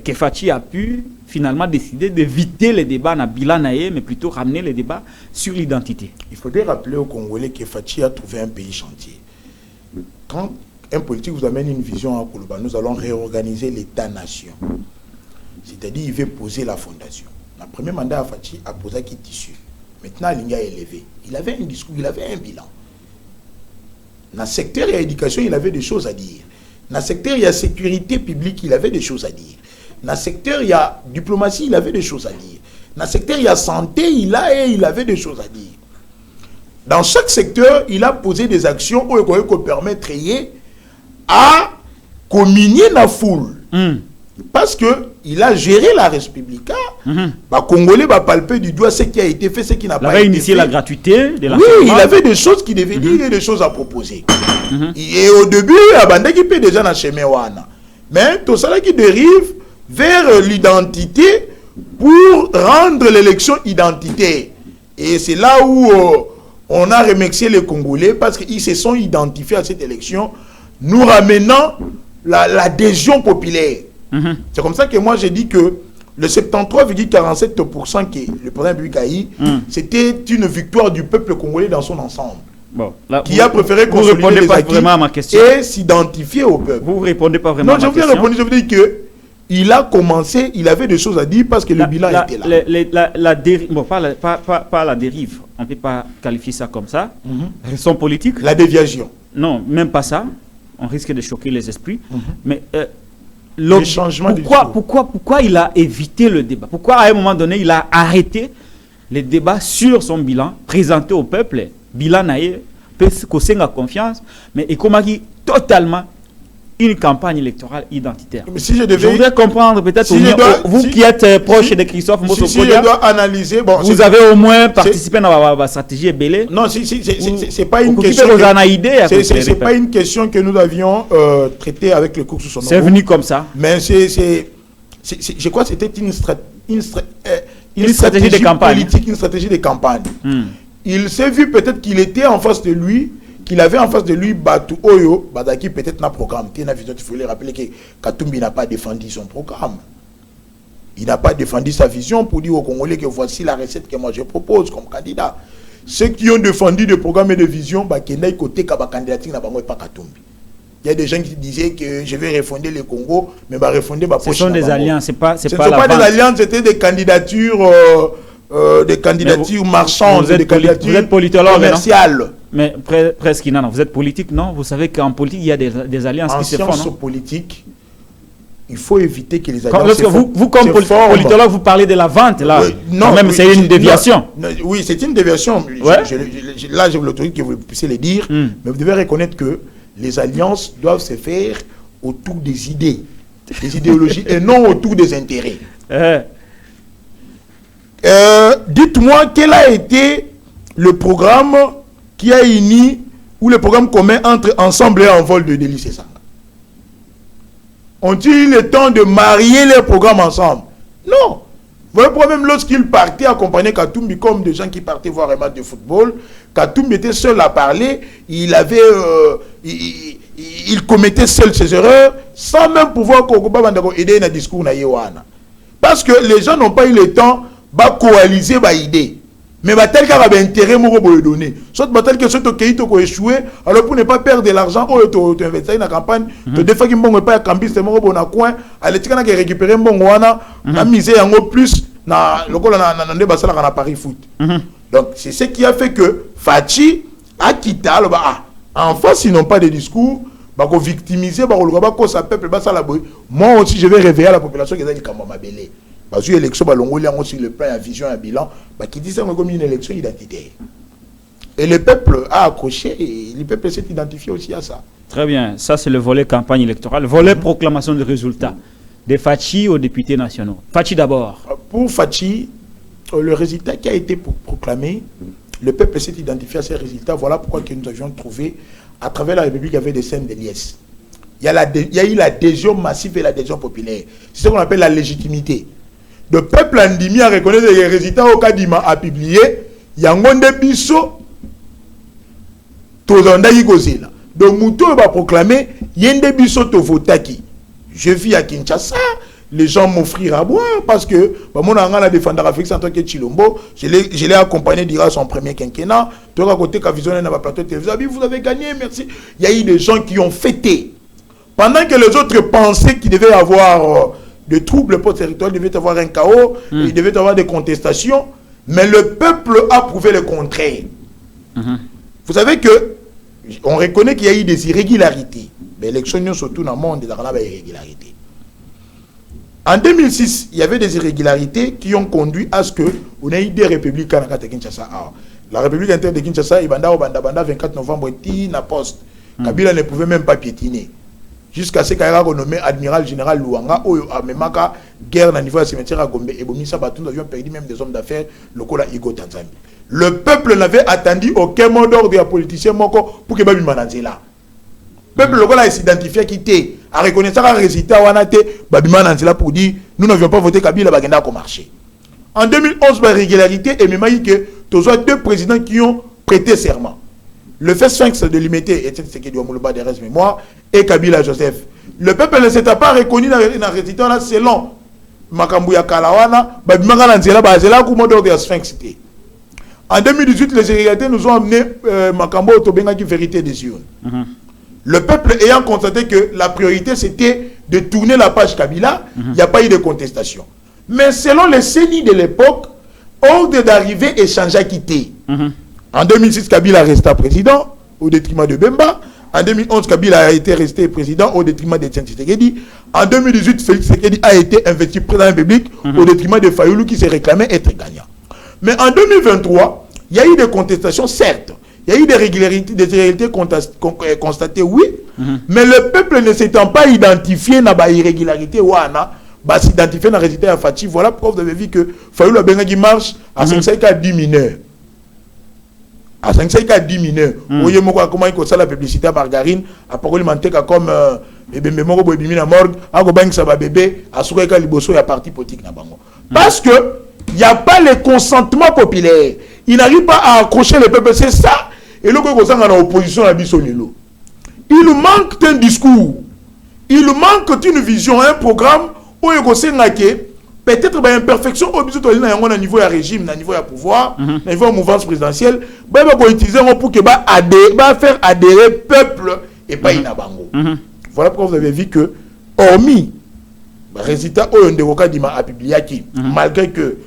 que Fachi a pu finalement décider d'éviter les débats dans bilan mais plutôt ramener les débats sur l'identité? Il faudrait rappeler aux Congolais que Fachi a trouvé un pays chantier. Quand un politique vous amène une vision à Koulouba, nous allons réorganiser l'État-nation. C'est-à-dire, il veut poser la fondation. Le premier mandat à Fachi a posé qui tissu. Maintenant, Linga est élevé. Il avait un discours, il avait un bilan. Dans le secteur de l'éducation, il avait des choses à dire. Dans le secteur de la sécurité publique, il avait des choses à dire. Dans le secteur, il y a diplomatie, il avait des choses à dire. Dans le secteur, il y a santé, il avait des choses à dire. Dans chaque secteur, il a posé des actions qui permettent à communier la foule. Parce qu'il a géré la République Congolais palper du doigt ce qui a été fait, ce qui n'a pas été fait. Initié la gratuité de la. Oui, il avait des choses qui devaient dire et des choses à proposer. Et au début, Abandaki peut déjà dans chemin wana. Mais tout ça qui dérive vers l'identité pour rendre l'élection identitaire. Et c'est là où on a remercié les Congolais parce qu'ils se sont identifiés à cette élection, nous ramenant l'adhésion populaire. C'est comme ça que moi j'ai dit que le 73,47% que le président République a eu, c'était une victoire du peuple congolais dans son ensemble. Bon, là, qui a préféré consolider les acquis vraiment à ma question. Et s'identifier au peuple. Vous ne répondez pas vraiment à ma question. Non, je vous répondre, je veux dire que il a commencé, il avait des choses à dire parce que le bilan était là. La dérive, bon, pas la dérive, on ne peut pas qualifier ça comme ça. Raison politique. La déviation. Non, même pas ça. On risque de choquer les esprits. Mais le changement pourquoi il a évité le débat? Pourquoi à un moment donné, il a arrêté les débats sur son bilan, présenté au peuple? Bilan naïe, peut causer la confiance, mais il a totalement une campagne électorale identitaire. Mais si je voudrais comprendre peut-être, vous qui êtes proche de Christophe Mbosso si je dois analyser, bon, vous avez au moins participé dans la stratégie Ebélé. Non, c'est pas une question. C'est pas une question que nous avions traitée avec le cours sous son nom. C'est venu comme ça. Mais je crois que c'était une stratégie de campagne politique, une stratégie de campagne. Il s'est vu peut-être qu'il était en face de lui, qu'il avait en face de lui Batu Oyo, Badaki peut-être n'a programme. Il faut lui rappeler que Katumbi n'a pas défendu son programme. Il n'a pas défendu sa vision pour dire aux Congolais que voici la recette que moi je propose comme candidat. Ceux qui ont défendu des programmes et des visions, Kenai côté Kaba candidature n'a pas Katumbi. Il y a des gens qui disaient que je vais refonder le Congo, mais refonder ma poche. Ce sont des alliances, ce ne sont pas des alliances, c'était des candidatures. Des candidatures marchandes, des candidatures commerciales. Mais presque non, vous êtes politique, non? Vous savez qu'en politique, il y a des alliances qui se font, non? En sciences politiques, il faut éviter que les alliances lorsque vous comme politologue, vous parlez de la vente, là, non, quand même, c'est une déviation. Oui, c'est une déviation. Ouais. Là, j'ai l'autorité que vous puissiez le dire, mais vous devez reconnaître que les alliances doivent se faire autour des idées, des idéologies, et non autour des intérêts. Dites-moi quel a été le programme qui a uni ou le programme commun entre Ensemble et Envol de Délice Sanga. Ont-ils eu le temps de marier les programmes ensemble? Non. Vous voyez, pour même lorsqu'il partait accompagner Katumbi comme des gens qui partaient voir un match de football, Katumbi était seul à parler, il avait il commettait seul ses erreurs sans même pouvoir aider dans le discours. Parce que les gens n'ont pas eu le temps de coaliser des idées. Mais tel qu'il y a un intérêt pour donner. Soit tel que soit qui a échoué, alors pour ne pas perdre de l'argent, tu investis dans la campagne, tu des fois qui ne pas cambi, c'est mon bon coin, allez tu as récupéré mon wana, la misé en plus na le col na basala na Paris foot. Donc c'est ce qui a fait que Fachi a quitté en face ils n'ont pas de discours, bah ko victimiser bah ko sa peuple basala boy. Moi aussi je vais réveiller la population qui est dans le Mabélé. Parce que l'élection, sur le plan, la vision, un bilan, qui dit ça comme une élection identitaire. Et le peuple a accroché, et le peuple s'est identifié aussi à ça. Très bien, ça c'est le volet campagne électorale. Le volet proclamation de résultats. De Fachi aux députés nationaux. Fachi d'abord. Pour Fachi, le résultat qui a été proclamé, le peuple s'est identifié à ces résultats. Voilà pourquoi que nous avions trouvé, à travers la République, il y avait des scènes de liesse. Il y a eu l'adhésion massive et l'adhésion populaire. C'est ce qu'on appelle la légitimité. Le peuple andimi a reconnu les résultats au Kadima a publié. Il y a un biso. Donc, Moutou va proclamer Yende biso to votaki. Je vis à Kinshasa. Les gens m'offrirent à boire parce que mon angana la défendre avec en tant que Chilombo. Je l'ai accompagné durant son premier quinquennat. Tout à côté Kavision n'a pas plateau télévision. Vous avez gagné, merci. Il y a eu des gens qui ont fêté. Pendant que les autres pensaient qu'il devait y avoir de troubles pour le territoire, il devait y avoir un chaos, il devait y avoir des contestations, mais le peuple a prouvé le contraire. Vous savez que on reconnaît qu'il y a eu des irrégularités. Mais l'élection, surtout dans le monde, il y a des irrégularités. En 2006, il y avait des irrégularités qui ont conduit à ce qu'on ait eu des républiques à Kinshasa. La République interne de Kinshasa, il y a 24 novembre, il y a poste. Kabila ne pouvait même pas piétiner. Jusqu'à ce qu'il ait renommé admiral général Luanga, ou Amemaka, guerre na niveau de cimetière à Gombe et Bomisa Batou, nous avions perdu même des hommes d'affaires locaux à Igo Tanzanie. Le peuple n'avait attendu aucun mot d'ordre des politiciens pour que Babi Mananzela. Le peuple local a s'identifié qui était, a reconnu ça, a récité à Wanate, Babi Mananzela pour dire nous n'avions pas voté Kabila Bagenda comme marché. En 2011, par régularité, et même que tu as deux présidents qui ont prêté serment. Le fait sphinx de limiter, et c'est ce qui doit me le des restes mémoire, et Kabila Joseph. Le peuple ne s'était pas reconnu dans la récitation là selon Makambouya Kalawana, Babi Mananzela, Bazela, Koumo d'ordre de sphinx. En 2018, les irrégularités nous ont amené Makambo Otobenga qui vérité des urnes. Le peuple ayant constaté que la priorité c'était de tourner la page Kabila, il n'y a pas eu de contestation. Mais selon les CENI de l'époque, ordre d'arrivée et change à quitter. En 2006, Kabila resta président au détriment de Bemba. En 2011, Kabila a été resté président au détriment de Tian Tshisekedi. En 2018, Félix Tshisekedi a été investi président de la République au détriment de Fayoulou qui s'est réclamé être gagnant. Mais en 2023, il y a eu des contestations, certes. Il y a eu des irrégularités constatées, oui. Mais le peuple ne s'étant pas identifié dans les irrégularités, s'identifier dans les résultats Fati. Voilà pourquoi vous avez vu que Fayoulou a bien qui marche à 5 à 10 mineurs. À 5 à 10 mineurs. Vous voyez comment il y a la publicité à Margarine, à parole manteca comme bébé moko boy bimi na morgue, à gobang ça va bébé, à souka liboso ya parti politique na bango. Parce que il n'y a pas le consentement populaire. Il n'arrive pas à accrocher le peuple, c'est ça. Et le gouvernement est en opposition à Bissonilo. Il manque un discours. Il manque une vision, un programme où il y a peut-être une imperfection au niveau du régime, au niveau du pouvoir, au niveau de la mouvance présidentielle. Il va utiliser pour faire adhérer le peuple et pas Inabango. Voilà pourquoi vous avez vu que, hormis le résultat où on a publié, malgré que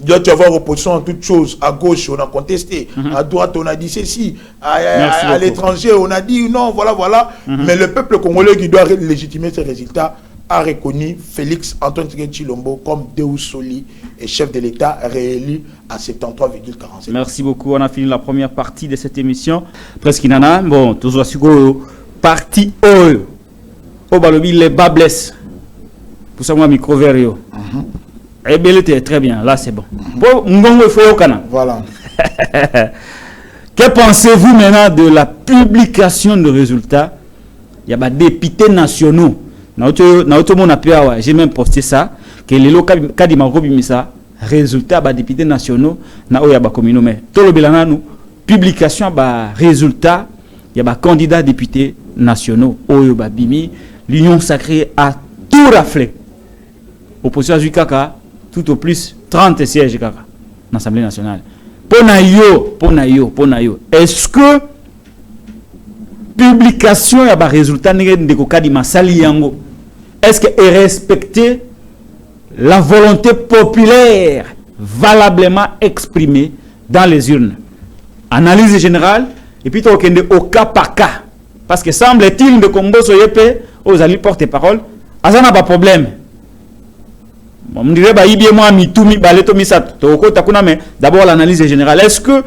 il doit y avoir opposition en toutes choses. À gauche, on a contesté. À droite, on a dit ceci. À l'étranger, on a dit non, voilà. Mais le peuple congolais qui doit légitimer ces résultats a reconnu Félix Antoine Tshisekedi Tshilombo comme Deus Soli et chef de l'État réélu à 73,47%. Merci beaucoup. On a fini la première partie de cette émission. Presque Nana. Bon, toujours sur partie O. Au balobi, les bas blessent. Pour ça, moi, micro vert. Eh bien, était très bien, là c'est bon. Voilà. Que pensez-vous maintenant de la publication de résultats? Il y a des députés nationaux. J'ai même posté ça. Que les locaux, quand ils m'ont mis ça, résultats des députés nationaux, na oya ba communaux. Mais tout le bilan nous, publication ba résultats, il y a des candidats députés nationaux. Oyo ba bimi, l'union sacrée a tout raflé. Opposition à Zukaka. Tout au plus 30 sièges dans l'Assemblée nationale. Est-ce que publication ya ba résultat de kokadi masali yango est-ce que est respecter la volonté populaire valablement exprimée dans les urnes? Analyse générale et puis au cas par cas parce que semble-t-il de Combo Soyepe aux alliés porte-parole azana pas problème. D'abord l'analyse générale. Est-ce que la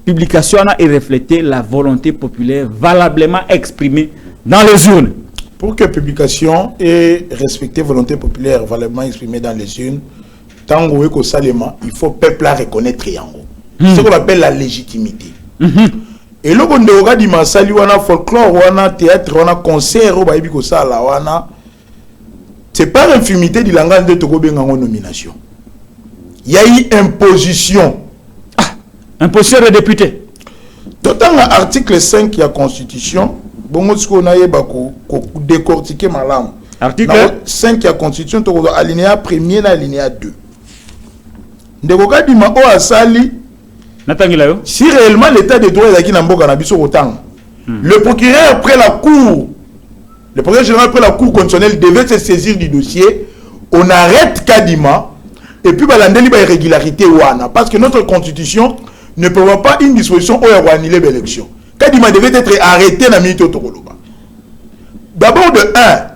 publication a reflété la volonté populaire valablement exprimée dans les urnes? Pour que la publication ait respecté la volonté populaire valablement exprimée dans les urnes, tant que Salema, il faut que le peuple reconnaître triangle. C'est ce qu'on appelle la légitimité. Et là, on a dit que folklore, on a théâtre, on a concert, on a c'est pas infimité du langage de Togo Bengango nomination. Il y a eu imposition. Imposition des députés. Dans l'article 5 de la Constitution, bon, on a décortiqué ma langue. Article 5 de la Constitution, alinéa 1er et alinéa 2. Ndekoka Dima O Asali, si réellement l'état de droit est qui n'a pas le procureur après la cour. Le procureur général après la Cour constitutionnelle devait se saisir du dossier. On arrête Kadima et puis il y a irrégularité parce que notre constitution ne prévoit pas une disposition où il y a annulé l'élection. Kadima devait être arrêté dans la minute Tokoloba. D'abord de 1,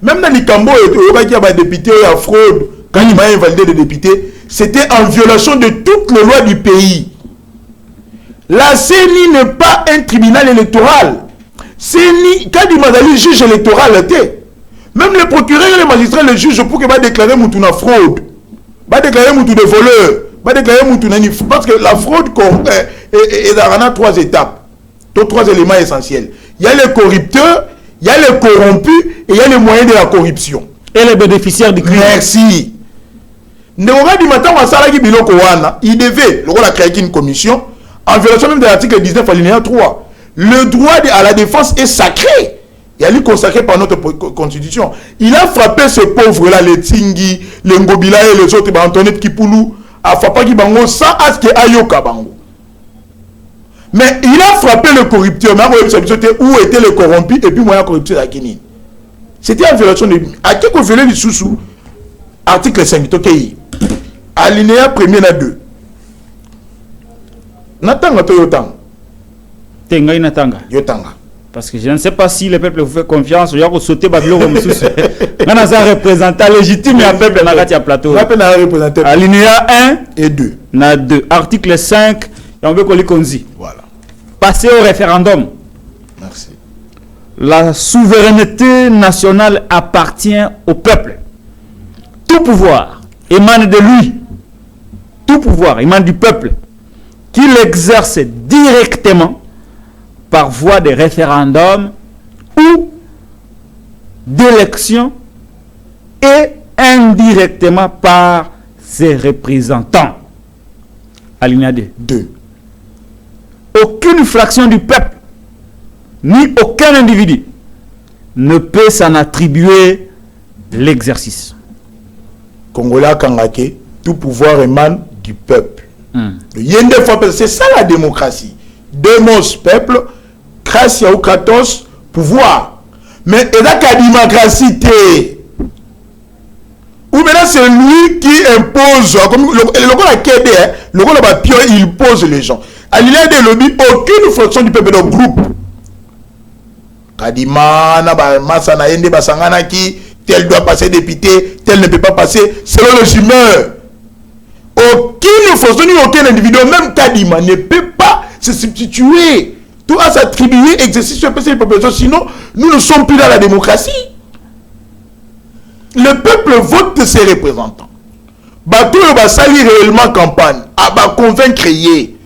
même dans les Cambo il y a des députés à fraude, quand il m'a invalidé des députés, c'était en violation de toutes les lois du pays. La CENI n'est pas un tribunal électoral. Quand il m'a dit juge électoral, Même les procureurs, les magistrats, les juges, pour qu'ils va déclarer Moutouna fraude, va déclarer Moutouna voleur, va déclarer Moutouna nif. Parce que la fraude est dans 3 étapes. Donc 3 éléments essentiels. Il y a les corrupteurs, il y a les corrompus et il y a les moyens de la corruption. Et les bénéficiaires du crime. Merci. Il devait, créer une commission, en violation même de l'article 19 alinéa 3. Le droit à la défense est sacré. Il a lui consacré par notre constitution. Il a frappé ce pauvre-là, les Tsingi, les Ngobila et les autres, Antoinette Kipoulou, a frappé Kibango sans aske Ayoka Bango. Mais il a frappé le corrupteur, mais où étaient les corrompus et puis moi la corruption à Guinée. C'était en violation de... À qui qu'on violait le sous-sous? Article 5, Tokei. Alinéa 1er à 2. Natanga to yotanga. Tenga inatanga. Yotanga. Parce que je ne sais pas si le peuple vous fait confiance, il y a que sauter Babylon comme sous. On a un représentant légitime et un peuple dans le plateau. Alinéa 1 et 2. Na 2. Article 5, et on veut qu'on l'y. Voilà. Passer au référendum. Merci. La souveraineté nationale appartient au peuple. Tout pouvoir émane de lui. Tout pouvoir émane du peuple qui l'exerce directement par voie de référendum ou d'élection et indirectement par ses représentants. Alinéa 2. Aucune fraction du peuple ni aucun individu ne peut s'en attribuer l'exercice. Congolais Kangake, tout pouvoir émane du peuple. C'est ça la démocratie. Demos, peuple, Krasia ou Kratos, pouvoir. Mais et là, la démocratie, ou maintenant c'est lui qui impose, comme le il pose les gens. À l'île de lobby, aucune fraction du peuple de groupe. Kadima, Masana, Yende, Basangana, qui tel doit passer député, tel ne peut pas passer, selon les humeurs. Aucune fraction, ni aucun individu, même Kadima, ne peut pas se substituer. Tout à s'attribuer exercice sur la population, sinon nous ne sommes plus dans la démocratie. Le peuple vote ses représentants. Bateau va salir réellement campagne, va convaincre créer.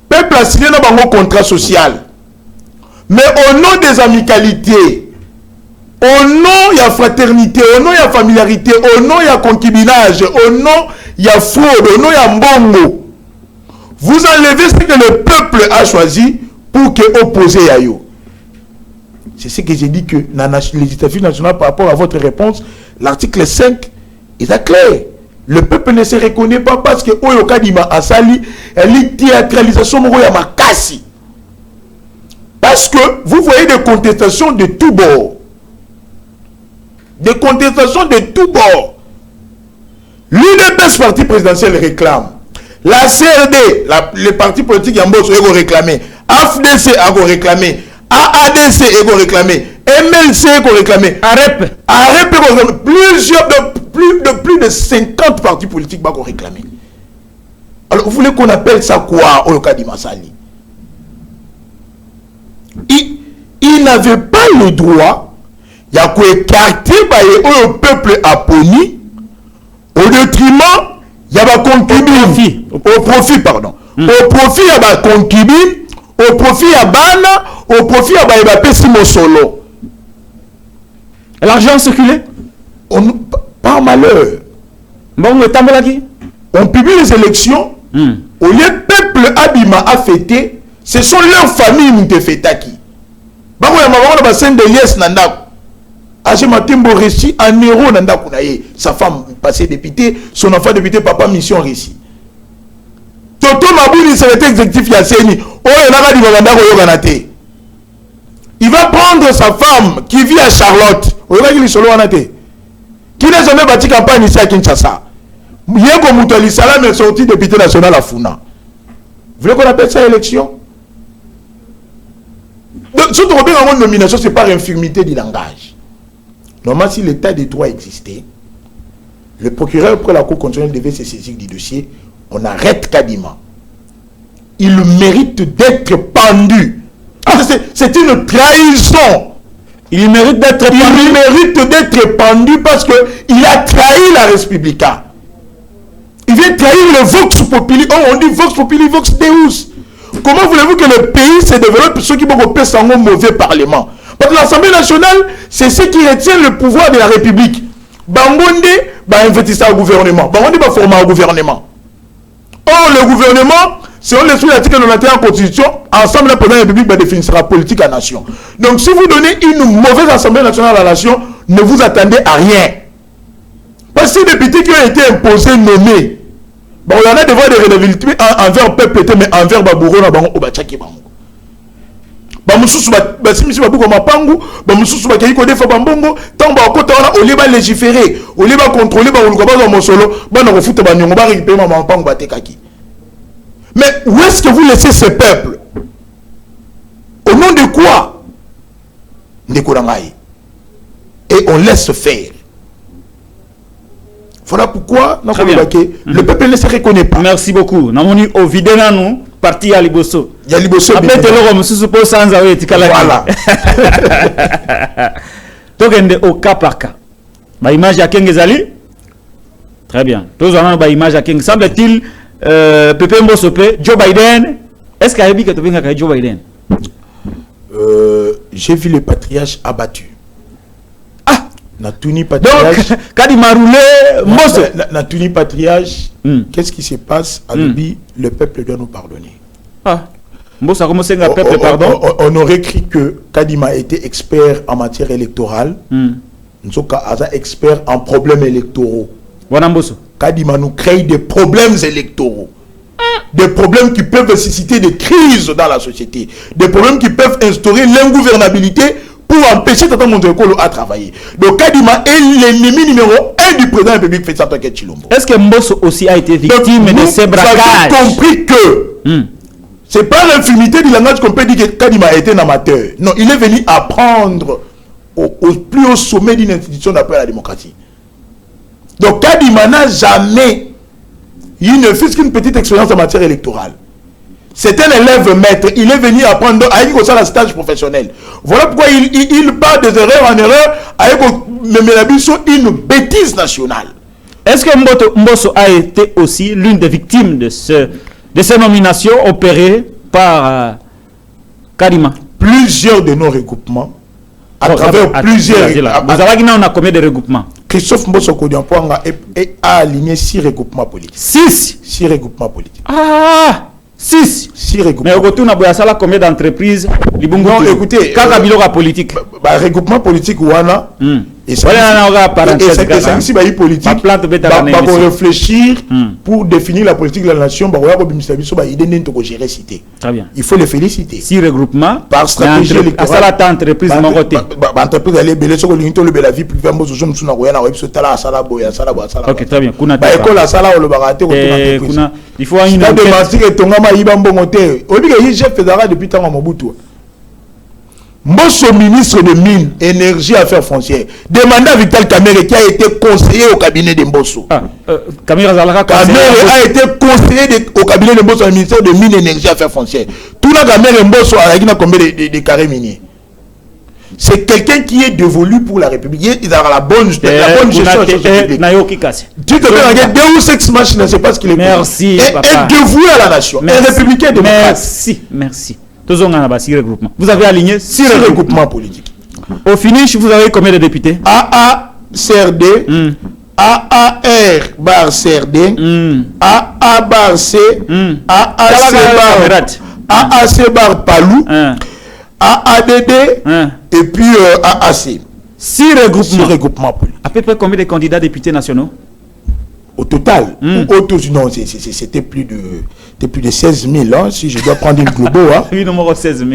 Peuple a signé un contrat social. Mais au nom des amicalités, au nom il y a fraternité, au nom il y a familiarité, au nom il y a concubinage, au nom il y a fraude, au nom il y a mbongo. Vous enlevez ce que le peuple a choisi pour que opposer à eux. C'est ce que j'ai dit que dans la législation nationale par rapport à votre réponse, l'article 5 est clair. Le peuple ne se reconnaît pas parce que Oyoka Dima Asali, elle est théâtralisation Moroya Makasi. Parce que vous voyez des contestations de tous bords. Des contestations de tous bords. L'UDPS parti présidentiel réclame. La CRD, le parti politique Yambos, est réclamé. AFDC a réclamé. AADC est réclamé. MLC est réclamé. AREP est réclamé. Plus de 50 partis politiques sont réclamés. Alors, vous voulez qu'on appelle ça quoi, Oyoka Dimasali? Il n'avait pas le droit, il y a quoi écarter le peuple apponi au détriment, il y a concubine. Au profit, pardon. Au profit, il y a concubine, au profit, il y a bana, au profit, il y a pessimo solo. L'argent circulait? Par malheur. On publie les élections, au lieu de peuple Abima a fêté, ce sont leurs familles qui ont fêté. En héros, sa femme passée député, son enfant député, papa mission réussi. Toto Mabouni, secrétaire exécutif Yasseni, il va prendre sa femme qui vit à Charlotte, qui n'a jamais bâti campagne ici à Kinshasa. Yeko Moutali Salam est sorti député national à Funa. Vous voulez qu'on appelle ça élection? Surtout que nomination, c'est par infirmité du langage. Normalement, si l'état des droits existait, le procureur pour la Cour constitutionnelle devait se saisir du dossier. On arrête Kadima. Il mérite d'être pendu. C'est une trahison. Il mérite d'être pendu. Il mérite d'être pendu parce qu'il a trahi la Respublica. Il vient trahir le Vox Populi. Oh, on dit Vox Populi, Vox Deus. Comment voulez-vous que le pays se développe ceux qui vont repérer un mauvais parlement? Parce que l'Assemblée nationale, c'est ce qui retient le pouvoir de la République. Bangonde va investir au gouvernement. Bangonde va former un gouvernement. Or, le gouvernement, selon l'esprit de l'article 91 de la Constitution, ensemble, le président de la République va définir la politique à la nation. Donc, si vous donnez une mauvaise Assemblée nationale à la nation, ne vous attendez à rien. Parce que ces députés qui ont été imposés, nommés, bon, il y en a devoir de réhabiliter envers le peuple, mais envers Babouro, au Bachaki Bango. Bamususu basimisi babuko mapangu bamususu bakei ko defa bambongo tant ba kota wana oliba légiférer oliba contrôler ba oluka ba mosolo ba na kofuta ba nyongo ba récupérer mapangu batekaki. Mais où est-ce que vous laissez ce peuple? Au nom de quoi? Ndekorangai. Et on laisse faire. Voilà pourquoi le peuple ne se reconnaît pas. Merci beaucoup. Namoni au vidéo nous parti à Liboso. Il y a Liboso. Après te le remercie pour sans avoir été calé. Voilà. Donc au cas par cas. Ba image à Kengezali. Très bien. Tous on a ba image à Keng. Semble-t-il Pepe Mbosope, Joe Biden. Est-ce qu'il y a que tu viens Joe Biden? J'ai vu le patriarche abattu. Natuni patriarche. Donc, quand il m'a roulé, Natuni patriarche, qu'est-ce qui se passe à Libye? Le peuple doit nous pardonner. Ah, Mbosa, comment c'est le peuple pardon? On aurait cru que Kadima a été expert en matière électorale. Nous sommes expert en problèmes électoraux. Kadima nous crée des problèmes électoraux. Des problèmes qui peuvent susciter des crises dans la société. Des problèmes qui peuvent instaurer l'ingouvernabilité pour empêcher Tata Mondekolo à travailler. Donc Kadima est l'ennemi numéro 1 du président de la République Félix Antoine Tshilombo. Est-ce que Mbosso aussi a été victime de ces braquages? Vous avez compris que c'est pas l'infimité du langage qu'on peut dire que Kadima a été un amateur. Non, il est venu apprendre au plus haut sommet d'une institution d'appel à la démocratie. Donc Kadima n'a jamais eu ne fût qu'une petite expérience en matière électorale. C'est un élève maître. Il est venu apprendre à un stage professionnel. Voilà pourquoi il part des erreurs en erreur avec une bêtise nationale. Est-ce que Mbosso a été aussi l'une des victimes de ces nominations opérées par Kadima? Plusieurs de nos regroupements, à travers plusieurs... On a combien de regroupements? Christophe Mbosso Kodiampoanga a aligné 6 regroupements politiques. 6 regroupements politiques. Ah, 6 regroupements. Mais au retour, on a combien d'entreprises? Non, écoutez... Quand il y a politique? Regroupement politique, Wana... Et ça, c'est politique. Pour réfléchir, pour définir la politique de la nation, très bien. Il faut les féliciter. 6 regroupements par stratégie électorale. Entreprise entreprise aller belé sur le la vie privée ok, très bien. Il faut une chef fédéral depuis tant Mobutu. Mbosso, ministre de Mines, Énergie, Affaires foncières, demandé à Vital Kamerhe qui a été conseiller au cabinet de Mbosso. Kamerhe a été conseiller au cabinet de Mbosso, au ministère de Mines, Énergie, Affaires foncières. Tout le Kamerhe Mbosso a combien de carrés miniers? C'est quelqu'un qui est dévolu pour la République. Il a la bonne gestion de la société. Tu te fais deux ou 6 matchs, ne sais pas ce qu'il est. Merci. Et dévoué à la nation. Un républicain démocrate. Merci. Vous avez aligné 6 regroupements politiques. Au finish, vous avez combien de députés? AA CRD, AAR bar CRD, AA bar C, AAC bar Palou, AADD et puis AAC. 6 regroupements politiques. À peu près combien de candidats députés nationaux? Au total, non, c'était plus de 16 000, hein, si je dois prendre une globo. Hein. Oui, numéro 16 000.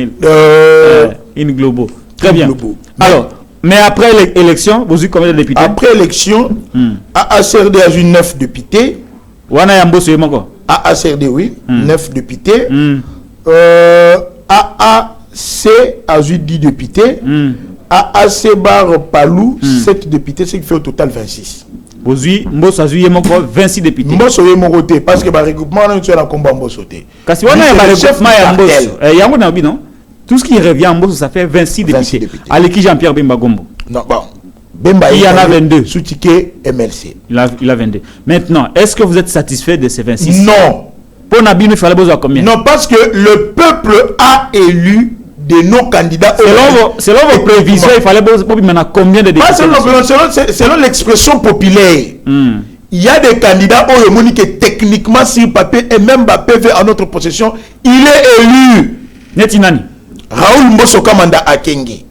Une globo. Très bien. Globo. Alors, mais après l'élection, vous avez combien de députés? Après l'élection, AACRD a eu 9 députés. AACRD, oui, 9 députés. AAC a eu 10 députés. AAC Bar Palou, 7 députés, ce qui fait au total 26. Mbosso a 26 députés. Mbosso est mon côté parce que le regroupement est un combat Mbosso. Parce que on a un regroupement à Mbosso. Il y a un non? Tout ce qui revient en Mbosso, ça fait 26 députés. Allez, qui Jean-Pierre Bemba Gombo? Non, bon. Bemba, il y en a 22. Sous-ticket MLC. Il a 22. Maintenant, est-ce que vous êtes satisfait de ces 26? Non. Pour Nabino, il fallait besoin combien? Non, parce que le peuple a élu de nos candidats. Selon vos prévisions, il fallait besoin combien de députés? Selon l'expression populaire. Il y a des candidats au Yomoni qui techniquement sur papier et même PV en notre possession, il est élu. Netinani. Raoul Mbosso Kamanda à Kenge.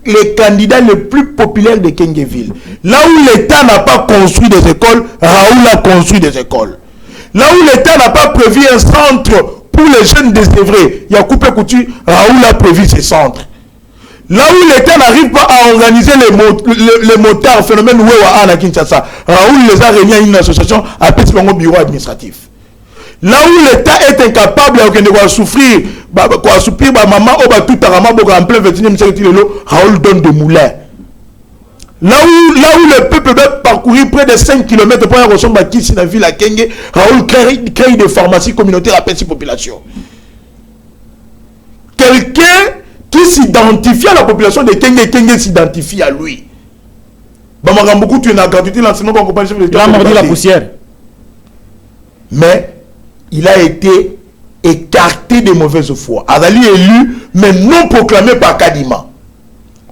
Les candidats les plus populaires de Kengeville. Là où l'État n'a pas construit des écoles, Raoul a construit des écoles. Là où l'État n'a pas prévu un centre pour les jeunes désœuvrés, il y a coupé couture, Raoul a prévu ces centres. Là où l'État n'arrive pas à organiser les motards, phénomène Wewa à Kinshasa, Raoul les a réunis à une association appelée au bureau administratif. Là où l'État est incapable de souffrir, maman tout en plein 21e siècle, Raoul donne des moulins. Là où le peuple va parcourir près de 5 km pour aller ressembler à Kissi dans la ville à Kenge, Raoul crée des pharmacies communautaires à petite population. Quelqu'un qui s'identifie à la population de Kenge, Kenge s'identifie à lui. Beaucoup tu as gratuité l'enseignement pour accompagner le il a mordu la poussière. Mais il a été écarté de mauvaise foi. Azali élu, mais non proclamé par Kadima.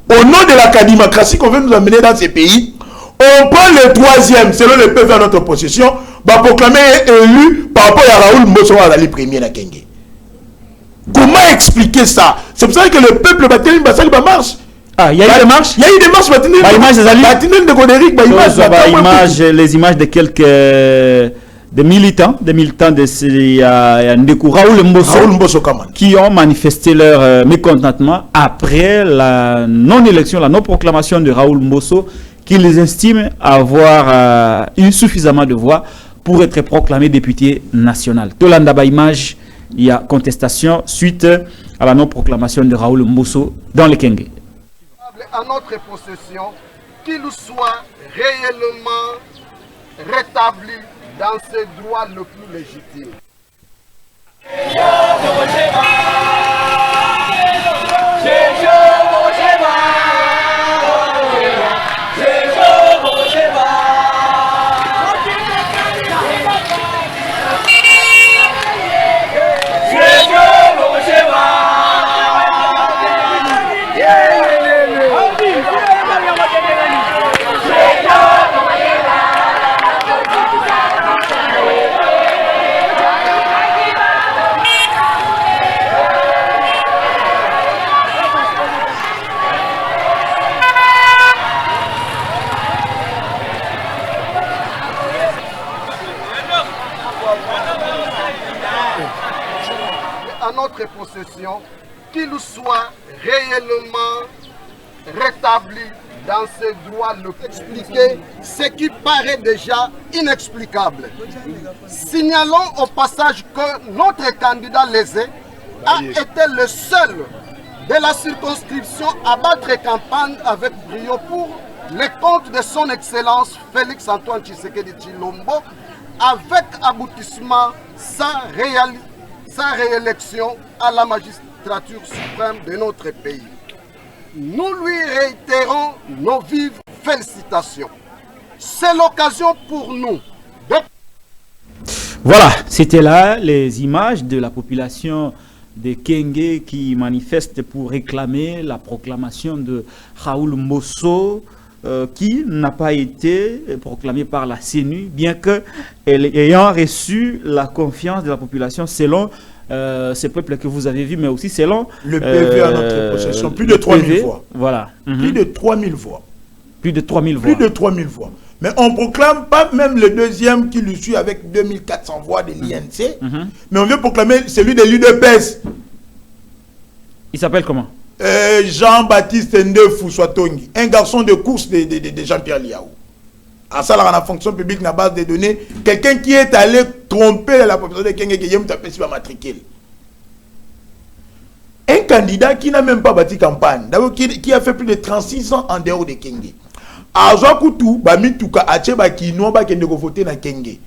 Au nom de la kadimocratie qu'on veut nous amener dans ces pays, on prend le troisième, selon le PV à notre possession, va proclamer élu par rapport à Raoul Mbosso Azali premier na Kenge. Comment expliquer ça? C'est pour ça que le peuple battu une marche. Ah, il y a eu des marches? Il y a eu des marches. Les images de quelques des militants de Raoul Mbosso qui ont manifesté leur mécontentement après la non-élection, la non-proclamation de Raoul Mbosso, qu'ils estiment avoir eu suffisamment de voix pour être proclamé député national. Tolanda ba image, il y a contestation suite à la non-proclamation de Raoul Mbosso dans le Kenge. À notre possession, qu'il soit réellement rétabli dans ses droits le plus légitimes. À notre possession, qu'il soit réellement rétabli dans ses droits le plus expliquer ce qui paraît déjà inexplicable. Signalons au passage que notre candidat Lésé a été le seul de la circonscription à battre campagne avec brio pour les comptes de son Excellence Félix Antoine Tshisekedi Tshilombo, avec aboutissement sa réélection à la magistrature suprême de notre pays. Nous lui réitérons nos vives félicitations. C'est l'occasion pour nous de... Voilà, c'était là les images de la population de Kenge qui manifeste pour réclamer la proclamation de Raoul Mbosso qui n'a pas été proclamée par la CENU, bien qu'elle ayant reçu la confiance de la population selon ces peuples que vous avez vus, mais aussi selon le PV à notre possession. Plus de 3000 voix. Voilà. Plus de 3000 voix. Plus de 3000 voix. Plus de 3000 voix. Mais on ne proclame pas même le deuxième qui lui suit avec 2400 voix de l'INC. Mais on veut proclamer celui de l'UDPS. Il s'appelle comment? Jean-Baptiste Ndefou Swatongi. Un garçon de course de Jean-Pierre Liaou. À ça, la fonction publique, la base de données. Quelqu'un qui est allé tromper la population de Kenge qui taper sur la matricule. Un candidat qui n'a même pas bâti campagne, qui a fait plus de 36 ans en dehors de Kenge. À Zouakoutou, Bamituka, Acheba, qui n'ont pas voté dans Kenge.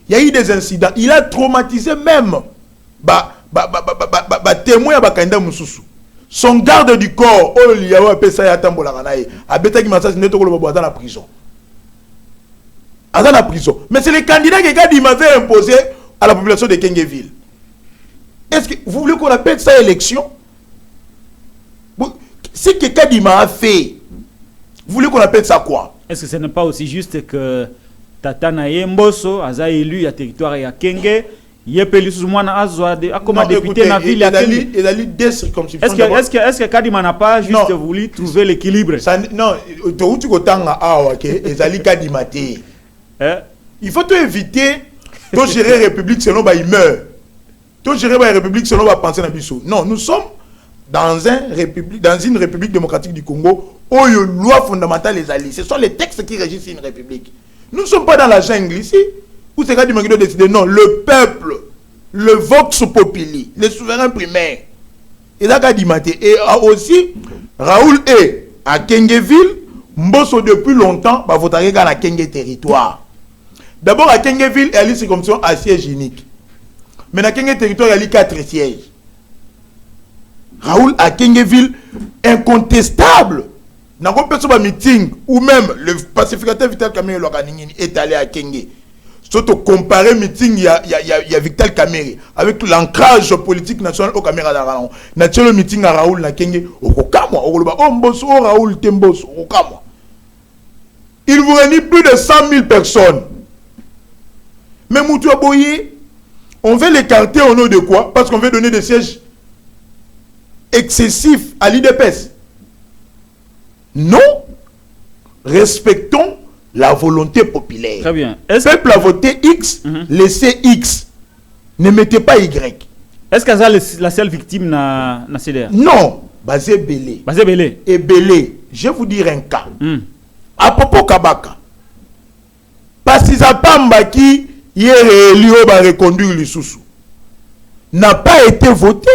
Il y a eu des incidents. Il a traumatisé même témoin ba candidat mususu. Son garde du corps, oh il y a pesa ya tambola kanaye, abeta ki masasi neto ko lo dans la prison. Dans la prison. Mais c'est le candidat que Kadima avait imposé à la population de Kengeville. Est-ce que vous voulez qu'on appelle ça élection? Ce que Kadima a fait, vous voulez qu'on appelle ça quoi? Est-ce que ce n'est pas aussi juste que Tata Naye Mbosso a élu à territoire et à Kenge? Comme député dans la ville, il a lu des circonscriptions. Est-ce que Kadima n'a pas juste voulu trouver l'équilibre? Non, il faut éviter de gérer la République selon il meurt. De gérer la République selon penser dans Bissau. Non, nous sommes dans une République démocratique du Congo où les lois fondamentales les alliés. Ce sont les textes qui régissent une République. Nous ne sommes pas dans la jungle ici. Où c'est Kadima qui doit décider? Non, le peuple, le vox populi, les souverains primaires. Et là, Kadima et aussi Raoul est à Kengeville, Mbosso depuis longtemps, va voter dans la Kenge territoire. D'abord à Kengeville, il y a une circonscription à siège unique. Mais dans Kenge territoire, il y a 4 sièges. Raoul à Kengeville, incontestable. Dans un meeting, ou même le pacificateur Vital Kamerhe est allé à Kenge. Surtout comparer meeting, il y a Vital Kamerhe avec l'ancrage politique national au Caméra d'Araon. National meeting à Raoul na Kenge, au Kamwa, au Mbosso, au Raoul Tembos, au Kamwa. Il vous réunit plus de 100 000 personnes. Mais Moutou Aboye, on veut l'écarter au nom de quoi? Parce qu'on veut donner des sièges excessifs à l'IDPS. Non, respectons la volonté populaire. Très bien. Le peuple a voté X, laissez X. Ne mettez pas Y. Est-ce que c'est la seule victime na CDR? Non, Basé Belé. Basé Belé. Et Belé, je vais vous dire un cas. À propos Kabaka, parce que Zapamba qui hier réélu va reconduire les sous n'a pas été voté.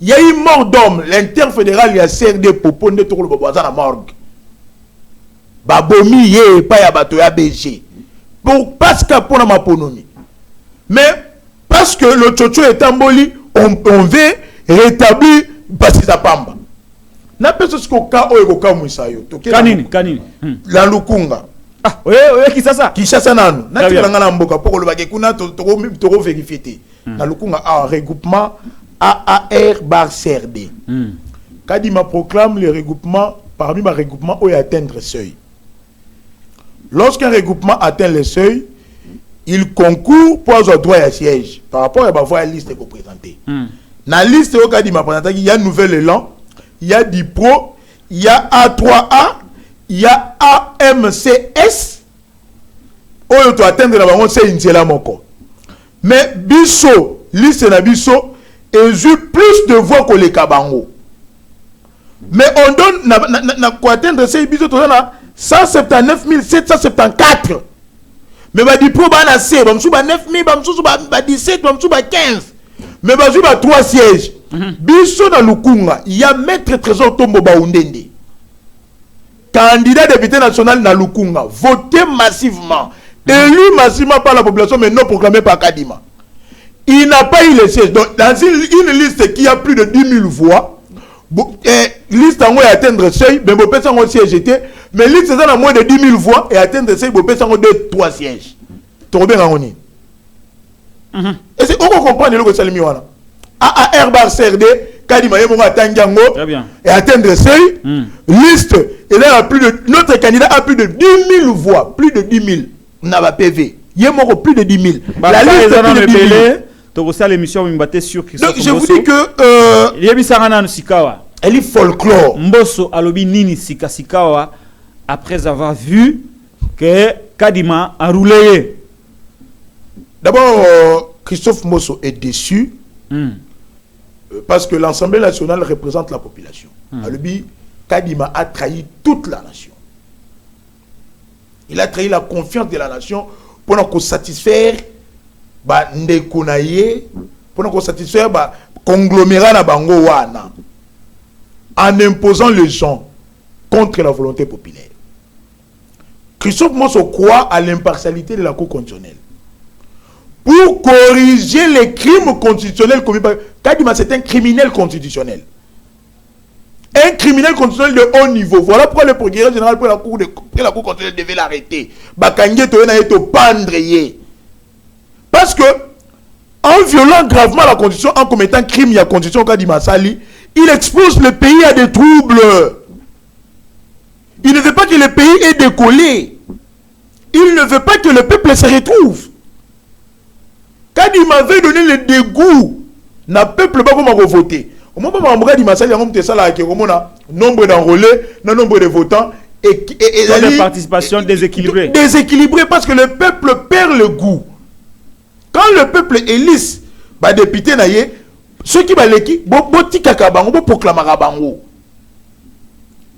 Il y a eu mort d'homme. L'interfédéral, il y a CRD Popo de Tourlo Boboazan à morgue. Babomi yé pas ya bato ya BG. Pour parce que pour ma ponomi. Mais parce que le Tchocho est emboli, on veut rétablir parce que Zapamba. Na peso siko ka o ka musayo. Kanini. La Lukunga. Ah, oui, qui ça? Qui ça nanu. Na ti ngana mboka poko lo bake kuna to vérifier. Na Lukunga a regroupement AAR bar CRD. Kadima proclame le regroupement parmi les regroupements où il atteindre le seuil. Lorsqu'un regroupement atteint le seuil, il concourt pour avoir droit à siège. Par rapport à la liste qu'on présente. Dans la liste où Kadima présente, il y a Nouvel Élan, il y a DIPRO, il y a A3A, il y a AMCS. Où il doit atteindre la banque, c'est une moko. Mais Bisso, liste na Bisso, ils ont plus de voix que les Kabango. Mais on donne, pour atteindre ces Bisso, 179 774. Mais bah du pro bah na C, bah m'sou bah 9 000, bah m'sou bah 17, bah m'sou bah 15. Mais bah j'ou bah 3 sièges. Biso na Lukunga, il y a maître trésor Tombo Baoundende. Candidat député national na Lukunga, voté massivement, élu massivement par la population, mais non proclamé par Kadima. Il n'a pas eu les sièges. Donc dans une liste qui a plus de 10 000 voix, liste en haut et atteindre seuil, mais vous pouvez en siège était, mais liste en moins de 10 000 voix et atteindre seuil, vous pouvez en 2-3 sièges. Tu bien en et c'est où on comprend le Salimi wana. AAR bar CRD, Kadima Yemonga Tangiango et atteindre seuil, liste, et là plus de notre candidat a plus de 10 000 voix, plus de 10 000. On n'a pas PV. Yemonga plus de 10 000. La liste est plus de 10 000. Donc l'émission sur donc je vous dis que elle est folklore. Mbosso alobi nini sikawa après avoir vu que Kadima a roulé. D'abord Christophe Mbosso est déçu parce que l'Assemblée nationale représente la population. Alobi Kadima a trahi toute la nation. Il a trahi la confiance de la nation pour nous satisfaire pour nous satisfaire conglomérat na bango wana en imposant les gens contre la volonté populaire. Christophe Mbosso croit à l'impartialité de la Cour constitutionnelle pour corriger les crimes constitutionnels commis par Kadima, c'est un criminel constitutionnel. Un criminel constitutionnel de haut niveau. Voilà pourquoi le procureur général pour la cour constitutionnelle devait l'arrêter. Bakangé to pendre. Parce que, en violant gravement la constitution, en commettant crime, il y a constitution Kadima Sali, il expose le pays à des troubles. Il ne veut pas que le pays ait décollé. Il ne veut pas que le peuple se retrouve. Kadima avait donné le dégoût, le peuple va voter. Au moment où on a dit nombre d'enrôlés, nombre de votants, et la participation déséquilibrée. Déséquilibrée parce que le peuple perd le goût. Quand le peuple élise, député, ceux qui vont proclamer.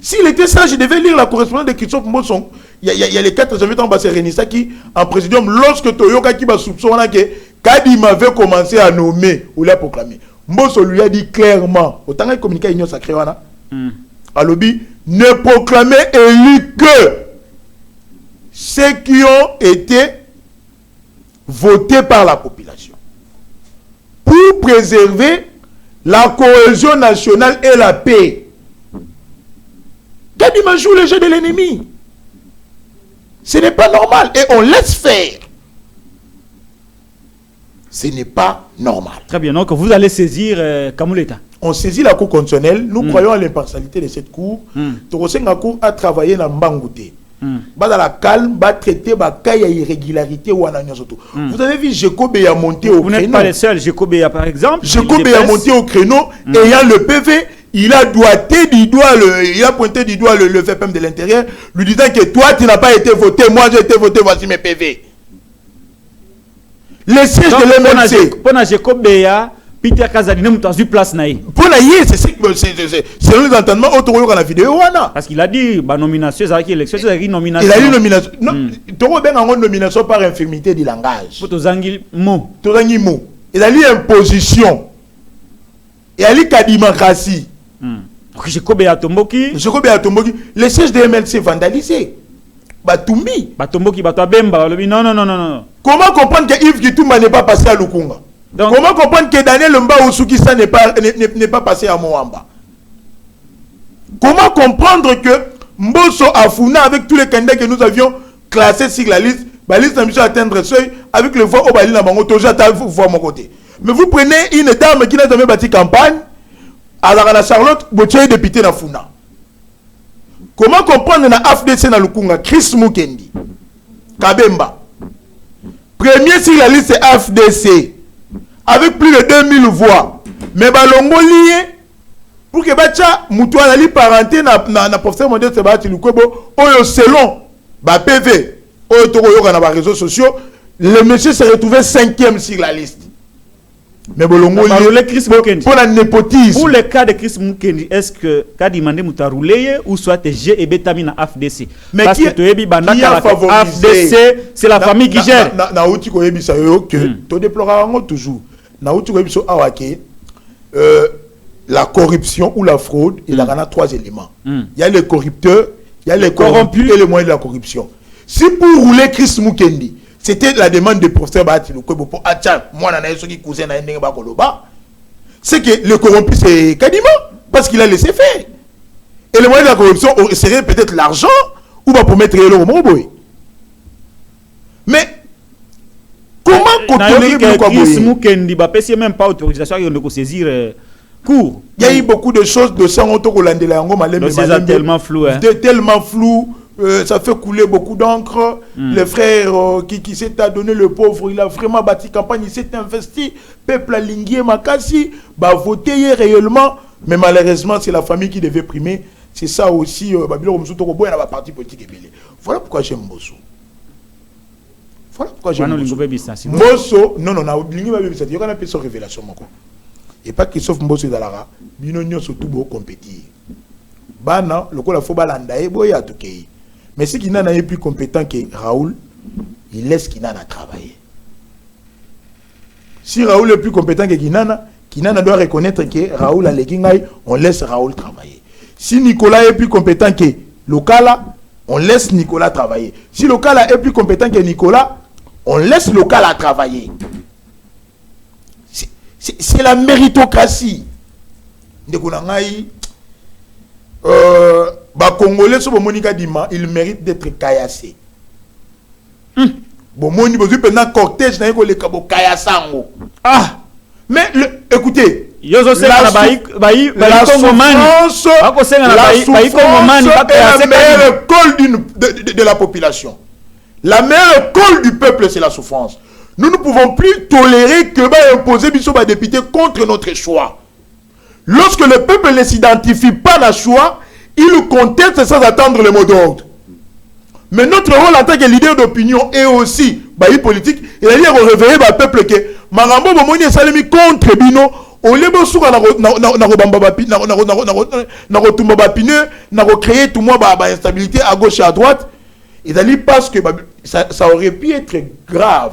S'il était sage, je devais lire la correspondance de Christophe Mbosson. Il y a les 4 janvier ans, c'est Renissa qui, en présidium, lorsque Toyoka qui va soupçonner que Kadim avait commencé à nommer ou l'a proclamé. Mbosso lui a dit clairement, autant qu'il communique à l'Union sacrée, à l'objet, ne proclamer élu que ceux qui ont été votés par la population pour préserver la cohésion nationale et la paix. Kadima joue le jeu de l'ennemi. Ce n'est pas normal et on laisse faire. Ce n'est pas normal. Très bien, donc vous allez saisir Kamouleta. On saisit la Cour constitutionnelle. Nous croyons à l'impartialité de cette Cour. La Cour a travaillé dans Mbangouté. Dans la calme, va traiter la irrégularité. Vous avez vu Jacob a monté au créneau. Vous n'êtes pas le seul. Jacob par exemple. Jacob a monté au créneau ayant le PV. Il a doigté du doigt, il a pointé du doigt le FPM de l'intérieur, lui disant que toi tu n'as pas été voté, moi j'ai été voté, voici mes PV. Les sièges de l'MLC. Pour Jacob Beya, Peter Kazadine m'a eu place naï. Pour naïe, c'est selon les entendements autour de la vidéo. Parce qu'il a dit, bah nomination, c'est une élection, c'est une nomination. Il a dit nomination. Non, Toro Ben a une nomination par infirmité du langage. Pour Tozangi mot. Tozangi mot. Il a dit imposition. Il a dit kadimokratie. Jacob Beya Tomboki. Jacob Beya Tomboki. Les sièges de MLC vandalisés. Batumbi. Batomboki, Batobemba. Non. Comment comprendre que Yves Gitumba n'est pas passé à Lukunga? Donc, comment comprendre que Daniel Mba Ousukisa n'est pas passé à Moamba? Comment comprendre que Mbosso Afuna, avec tous les candidats que nous avions classés sur la liste n'a pas atteindre le seuil, avec le voix au Bali Nabango, toujours à mon côté. Mais vous prenez une dame qui n'a jamais bâti campagne, à la Charlotte, vous êtes député dans Funa. Comment comprendre na AFDC na Lukunga, Chris Mukendi, Kabemba. Premier sur la liste c'est AFDC, avec plus de 2000 voix. Mais balongo lié, pour que Bacha Moutouana li parenté na professeur Modeste Sebati Lukwebo, oyo selon ba PV, oyo toko yoka na ba réseaux sociaux, le monsieur s'est retrouvé 5e sur la liste. Mais bolongo lié, pour la népotisme. Pour le cas de Chris Mukendi, est-ce que Kadimande Moutarouleye ou soit G et Betami na AFDC? Mais parce que Toyebi Bandaka la AFDC, c'est la famille qui gère. Na outi ko yebi sa yo que to déplorera toujours. Na outi ko yebi so awake la corruption ou la fraude, il y en a 3 éléments. Il y a les corrupteurs, il y a les corrompus et les moyens de la corruption. Si pour rouler Chris Mukendi, c'était la demande du professeur Bahati Lukwebo pour Atcha, moi, qui cousin na ndenge ba koloba, c'est que le corrompu c'est Kadima parce qu'il a laissé faire. Et le moyen de la corruption serait peut-être l'argent ou pour mettre le Moboy. Mais comment contrôler le Chris Mukendi ba pèse même pas autorisation de saisir cours. Il y a eu beaucoup de choses de sang autocollandé la yango malem c'est tellement flou tellement flou. Ça fait couler beaucoup d'encre. Le frère qui s'est donné le pauvre, il a vraiment bâti campagne, il s'est investi. Peuple a lingué Makassi, va voter réellement. Mais malheureusement, c'est la famille qui devait primer. C'est ça aussi. Parti politique. Voilà pourquoi j'aime Mbosso. Voilà pourquoi j'aime Mbosso. Mbosso, non, il y a une révélation. Et pas Christophe Mbosso Dalara, il surtout pour compétir. Bana, le coup la faut balandaye, boya tukei. Mais si Kinana est plus compétent que Raoul, il laisse Kinana travailler. Si Raoul est plus compétent que Kinana, Kinana doit reconnaître que Raoul a l'équingaï, on laisse Raoul travailler. Si Nicolas est plus compétent que Lokala, on laisse Nicolas travailler. Si Lokala est plus compétent que Nicolas, on laisse Lokala travailler. C'est la méritocratie. Congolais, il mérite d'être caillassé. Bon, moi, pendant cortège, ah, mais écoutez, la souffrance est la meilleure colle de la population. La meilleure colle du peuple, c'est la souffrance. Nous ne pouvons plus tolérer que imposer des députés contre notre choix. Lorsque le peuple ne s'identifie pas à la choix, il conteste sans attendre le mot d'ordre. Mais notre rôle en tant que leader d'opinion est aussi politique. Il a dit qu'on réveille le peuple que Marambo Bomoni est salami contre Bino. Au lieu de créer tout le monde instabilité à gauche et à droite. Il a dit parce que ça aurait pu être grave.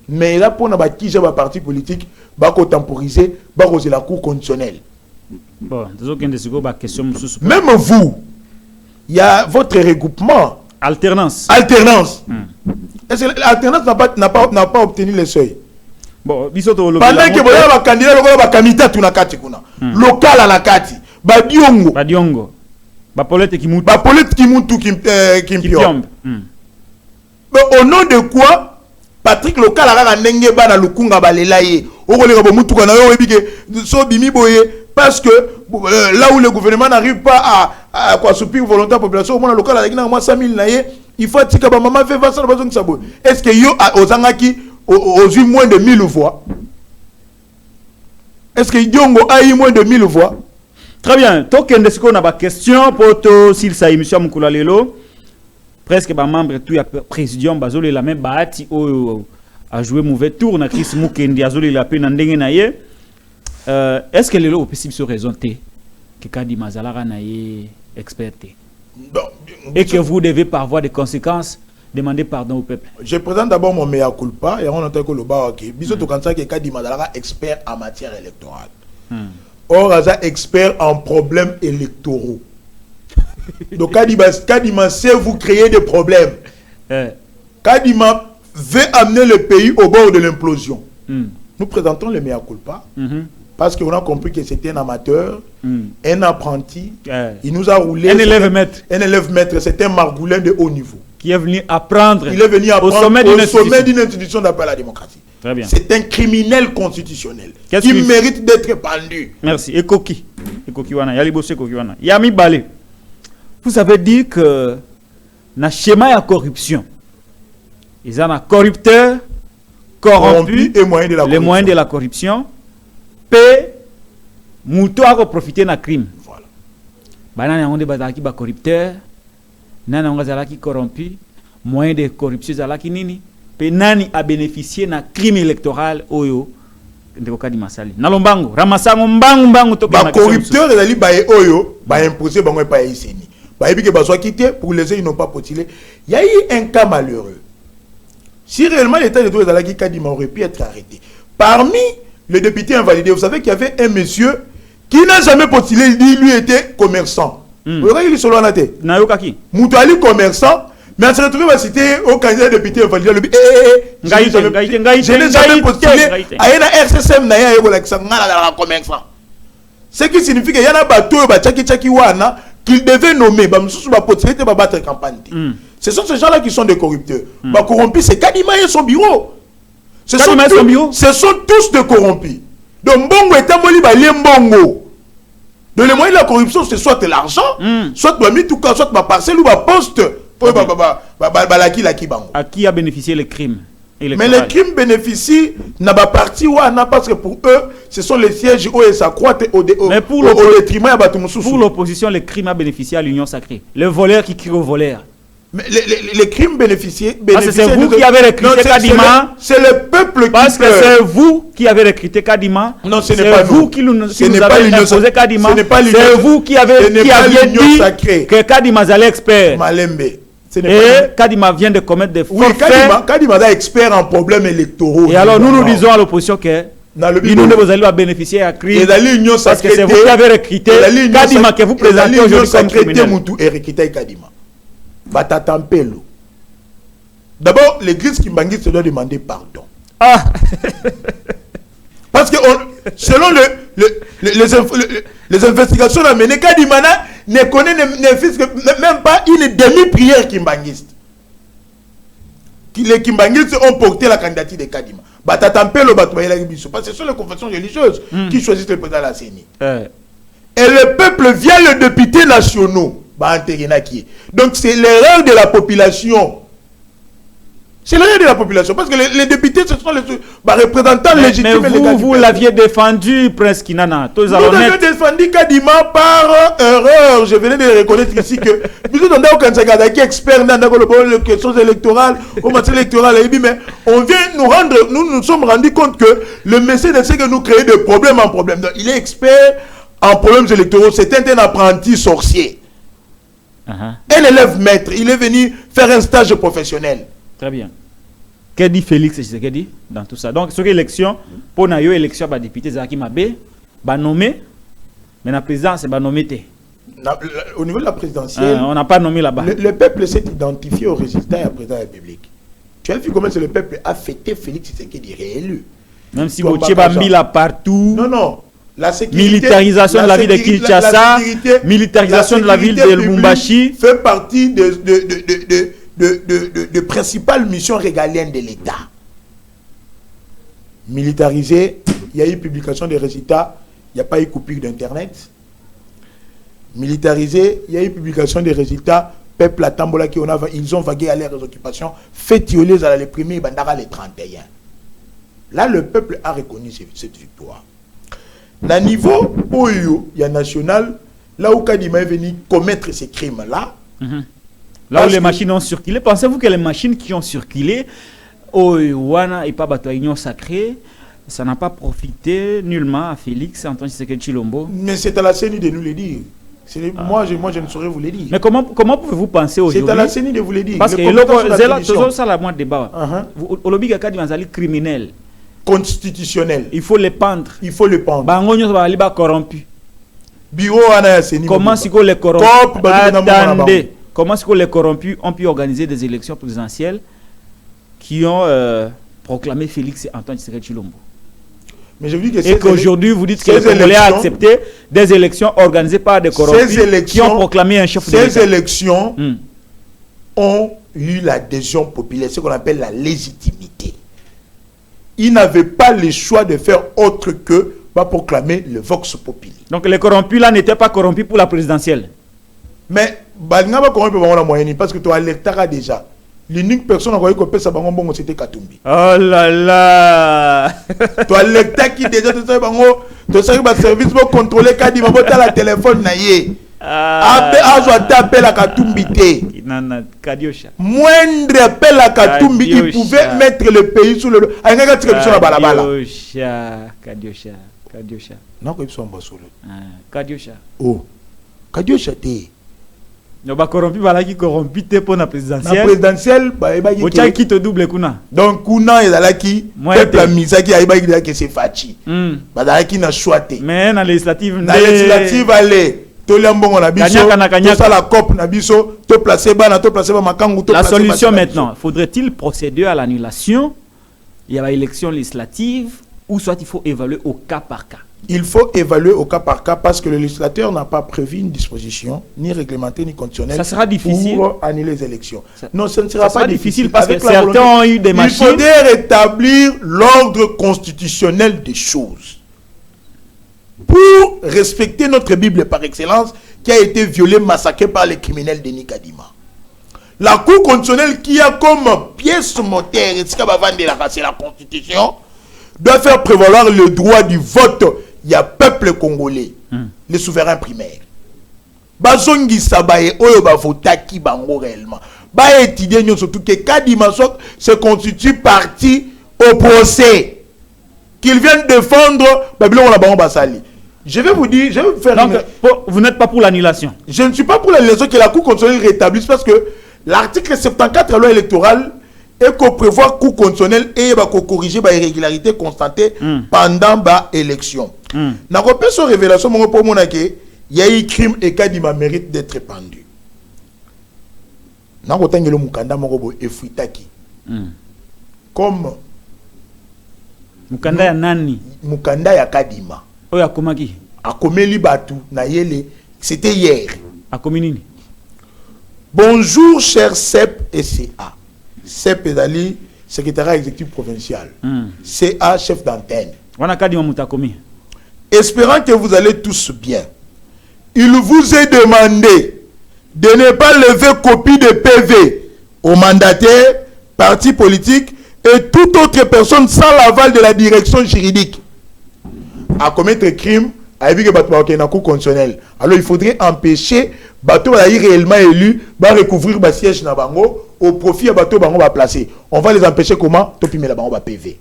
Mais là, pour nous, qui j'ai un parti politique, temporiser, c'est la cour conditionnelle. Bon, même vous, il y a votre regroupement. Alternance. Est-ce que l'alternance n'a pas obtenu le seuil? Bon, pendant que vous avez un candidat, vous avez un candidat local à la Kati. Badiongo. Bapolete Kimutu Kimpiom. Au nom de quoi Patrick local a nenge bana lukunga balelaye. Parce que là où le gouvernement n'arrive pas à soutenir volontaire population, au moins local avec 100 000 il faut que maman fait ça. Est-ce que yo aux Angaki aux moins de 1000 voix? Est-ce que Diongo a eu moins de 1000 voix? Très bien. Token de ce qu'on a une question pour toi s'il sa émission Mukula Lelo. Presque ba membre tout ya président bazole la même baati a joué mauvais tour na Chris Mukendi azole la peine ndenge na ye. Est-ce que Lelo possible se raisonner que Kadi Mazalara na ye experté et que vous devez par voie de conséquences demander pardon au peuple? Je présente d'abord mon mea culpa et on entend que le Baoki biso to kansa que Kadi Mazalara expert en matière électorale. Or Aza expert en problèmes électoraux. Donc Kadima sait vous créer des problèmes. Kadima veut amener le pays au bord de l'implosion. Nous présentons le mea culpa parce qu'on a compris que c'était un amateur, un apprenti. Il nous a roulé. Un élève maître. Un élève maître, c'est un margoulin de haut niveau. Qui est venu apprendre. Il est venu apprendre au sommet d'une institution d'appel à la démocratie. Très bien. C'est un criminel constitutionnel qui mérite d'être pendu. Merci. Et Koki. Et Koki wana. Yali bosse Koki wana. Yami Balé. Vous avez dit que na schéma de corruption, ils ont un corrupteur corrompu et les moyens de la corruption, paix, mouton a profité de crime. Voilà. Banana on bazaki ba corrupteur, nana on zalaki corrompu, moyen de corruption zalaki nini, pe nani a bénéficié na crime électoral oyo ndeko Kadi Masali. Nalombango, ramasango mbangu to ba corrupteur ezali ba oyo ba imposer bango pa iseni. Pour les uns, ils n'ont pas postulé. Il y a eu un cas malheureux. Si réellement l'état de droit de la Kadima aurait pu être arrêté. Parmi les députés invalidés, vous savez qu'il y avait un monsieur qui n'a jamais postulé, il lui était commerçant. Vous voyez, il est solo en tête. Moutali commerçant, mais on se retrouve à citer au candidat député invalidé. Je n'ai jamais postulé à une RSSM, commerçant. Ce qui signifie qu'il y a un bateau, qu'il devait nommer, campagne. Ce sont ces gens-là qui sont des corrupteurs. Corrompus, c'est Kadima et son bureau. Ce sont tous des corrompus. Donc, Bongo est un Bongo. Donc, les moyens de la corruption, c'est soit l'argent, soit soit ma parcelle ou ma poste. À qui a bénéficié le crime? Mais les crimes bénéficient n'a pas parti ou parce que pour eux, ce sont les sièges où ça croît au détriment de pour l'opposition, le crime a bénéficié à l'union sacrée. Le voleur qui crie au voleur. Mais les crimes bénéficiaient. C'est vous qui avez recruté Kadima. C'est le peuple qui. Parce que c'est vous qui avez recruté Kadima. Non, ce n'est pas vous qui nous avez imposé Kadima. C'est vous qui avez dit que Kadima est expert. Malembe. Et Kadima vient de commettre des forfaits. Kadima est expert en problèmes électoraux. Et alors nous disons à l'opposition que l'union de vos alliés bénéficier à crime. Parce que c'est vous qui avez recruté Kadima que vous présentez aujourd'hui comme criminel. D'abord, l'église Kimbangi se doit demander pardon. Ah. Parce que Selon les investigations amenées, Kadimana ne connaît même pas une demi-prière kimbangiste. Les kimbangistes ont porté la candidature de Kadima. Parce que ce sont les confessions religieuses qui choisissent le président de la CENI. Et le peuple via les députés nationaux. Donc c'est l'erreur de la population. C'est l'erreur de la population. Parce que les députés, ce sont les représentants légitimes. Mais vous l'aviez défendu, Prince Kinana. Vous avez défendu Kadima par erreur. Je venais de reconnaître ici que nous sommes experts dans les questions électorales, au match électoral, mais on vient nous sommes rendus compte que le message de ce que nous créons de problème en problème. Donc, il est expert en problèmes électoraux. C'est un apprenti sorcier. Un élève maître. Il est venu faire un stage professionnel. Très bien. Qu'est-ce dit Félix Tshisekedi dans tout ça? Donc, sur l'élection, pour une élection, les députés Zaki Mabé, nommé, mais la présidence, c'est nommé. Au niveau de la présidentielle, on n'a pas nommé là-bas. Le peuple s'est identifié au résultat et au président de la République. Tu as vu comment le peuple a fêté Félix Tshisekedi réélu. Même si Gauthier a mis là partout. Non, non. La sécurité, militarisation de la ville de Kinshasa, militarisation de la ville de Lubumbashi fait partie de principales missions régaliennes de l'État. Militarisé, il y a eu publication des résultats, il n'y a pas eu coupure d'Internet. Militarisé, il y a eu publication des résultats, peuple à Tambola, ils ont vagué à leurs occupations, fait violer à les premiers Bandara les 31. Là, le peuple a reconnu cette victoire. Dans le niveau Oyo, il y a national, là où Kadima est venu commettre ces crimes-là. Là où les machines ont circulé, pensez-vous que les machines qui ont circulé, Oyoana et pas Batoignon sacré, ça n'a pas profité nullement à Félix Antoine Tshisekedi Tshilombo? Mais c'est à la CENI de nous le dire. Moi, je ne saurais vous le dire. Mais comment pouvez-vous penser aujourd'hui? C'est à la CENI de vous le dire. Parce que ça la moindre débat. Au lobby Kadima est criminel. Constitutionnel. Il faut les pendre. Il faut le pendre. Corrompu. Comment si les corrompus? Attendez. Comment est-ce que les corrompus ont pu organiser des élections présidentielles qui ont proclamé Félix Antoine Tshisekedi Tshilombo? Mais je vous dis que et qu'aujourd'hui vous dites que les Congolais ont accepté des élections organisées par des corrompus qui ont proclamé un chef d'État. Ces élections ont eu l'adhésion populaire, ce qu'on appelle la légitimité. Ils n'avaient pas le choix de faire autre que proclamer le Vox Populi. Donc les corrompus là n'étaient pas corrompus pour la présidentielle. Mais Balinga va corrompre la moyenne parce que tu as l'électorat déjà. L'unique personne qui a coupé sa bango bongo c'était Katumbi. Oh là là. Tu as l'électorat qui déjà tu sais bango, tu sais que le service va contrôler Kadima va la téléphone naïe. A joie d'appel à Katumbi té. Moindre appel à Katumbi, il pouvait mettre le pays sous le. Kadiosha. Non, comme ça on va solo. Kadiosha. Oh, Kadiosha té. No ba corrompu bala qui corrompu té pour la présidentielle. La présidentielle o tcha qui te double kuna. Donc kuna ezala qui peuple la misa qui aiba qui que c'est fachi. Ba qui na choité. Mais na législative allez. La solution maintenant, faudrait-il procéder à l'annulation? Il y a l'élection législative ou soit il faut évaluer au cas par cas? Il faut évaluer au cas par cas parce que le législateur n'a pas prévu une disposition ni réglementée ni conditionnelle. Ça sera difficile pour annuler les élections. Non, ce ne sera pas difficile parce que certains ont eu des machines. Il faudrait rétablir l'ordre constitutionnel des choses pour respecter notre Bible par excellence qui a été violée, massacrée par les criminels de Kadima. La Cour constitutionnelle qui a comme pièce moteur, c'est la Constitution, doit faire prévaloir le droit du vote. Il y a peuple congolais, les souverains primaires. Bazongi Sabaye, Oyo Bavotaki Bango réellement. Ba étudier surtout que Kadima se constitue parti au procès. Qu'ils viennent défendre Babylone la Bango Basali. Je vais vous dire, je vais vous faire. Donc, vous n'êtes pas pour l'annulation? Je ne suis pas pour l'annulation que la Cour constitutionnelle rétablisse parce que l'article 74 de la loi électorale est qu'on prévoit la Cour constitutionnelle et qu'on corriger les irrégularités constatées pendant l'élection. Dans la révélation, il y a eu crime et Kadima mérite d'être pendu. Dans le Mukanda, comme Mukanda ya nani? Mukanda ya Kadima. Oya komaki. Akomeli batu na yele. C'était hier. Akominini. Bonjour chers CEP et CA. CEP ezali secrétariat exécutif provincial. CA chef d'antenne. Wana Kadima mutakomi. Espérant que vous allez tous bien. Il vous est demandé de ne pas lever copie de PV aux mandataires, partis politiques et toute autre personne sans l'aval de la direction juridique à commettre crime à éviter que cour constitutionnelle. Alors il faudrait empêcher bateau réellement élu va recouvrir le siège na bango au profit à bateau bango va placer. On va les empêcher comment? Topimer la bango va PV.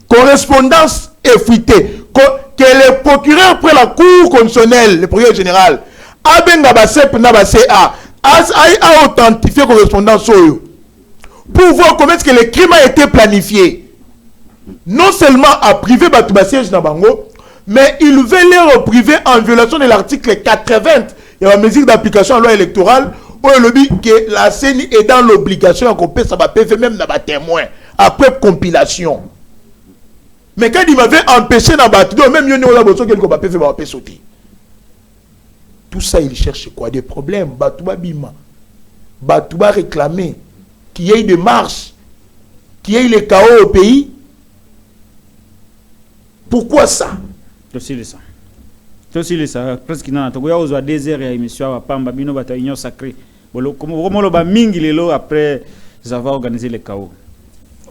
Correspondance effritée. Que le procureur près la cour constitutionnelle, le procureur général, a authentifié correspondance pour voir comment est-ce que le crime a été planifié. Non seulement à priver Batoubassiège Nabango, mais il veut les priver en violation de l'article 80 et la mesure d'application à la loi électorale où il dit que la CENI est dans l'obligation de couper ça va PV même dans les témoins après compilation. Mais quand il m'avait empêché dans le même il sauter. Tout ça, il cherche quoi? Des problèmes. Batouba bima. Batouba réclamer qu'il y ait des marches, qu'il y ait les chaos au pays. Pourquoi ça? C'est ça. C'est ça. Presque non. Tu vois, aux désert et émission à Pamba, bino bata union sacrée. Comment le ba mingi lelo après avoir organisé les chaos.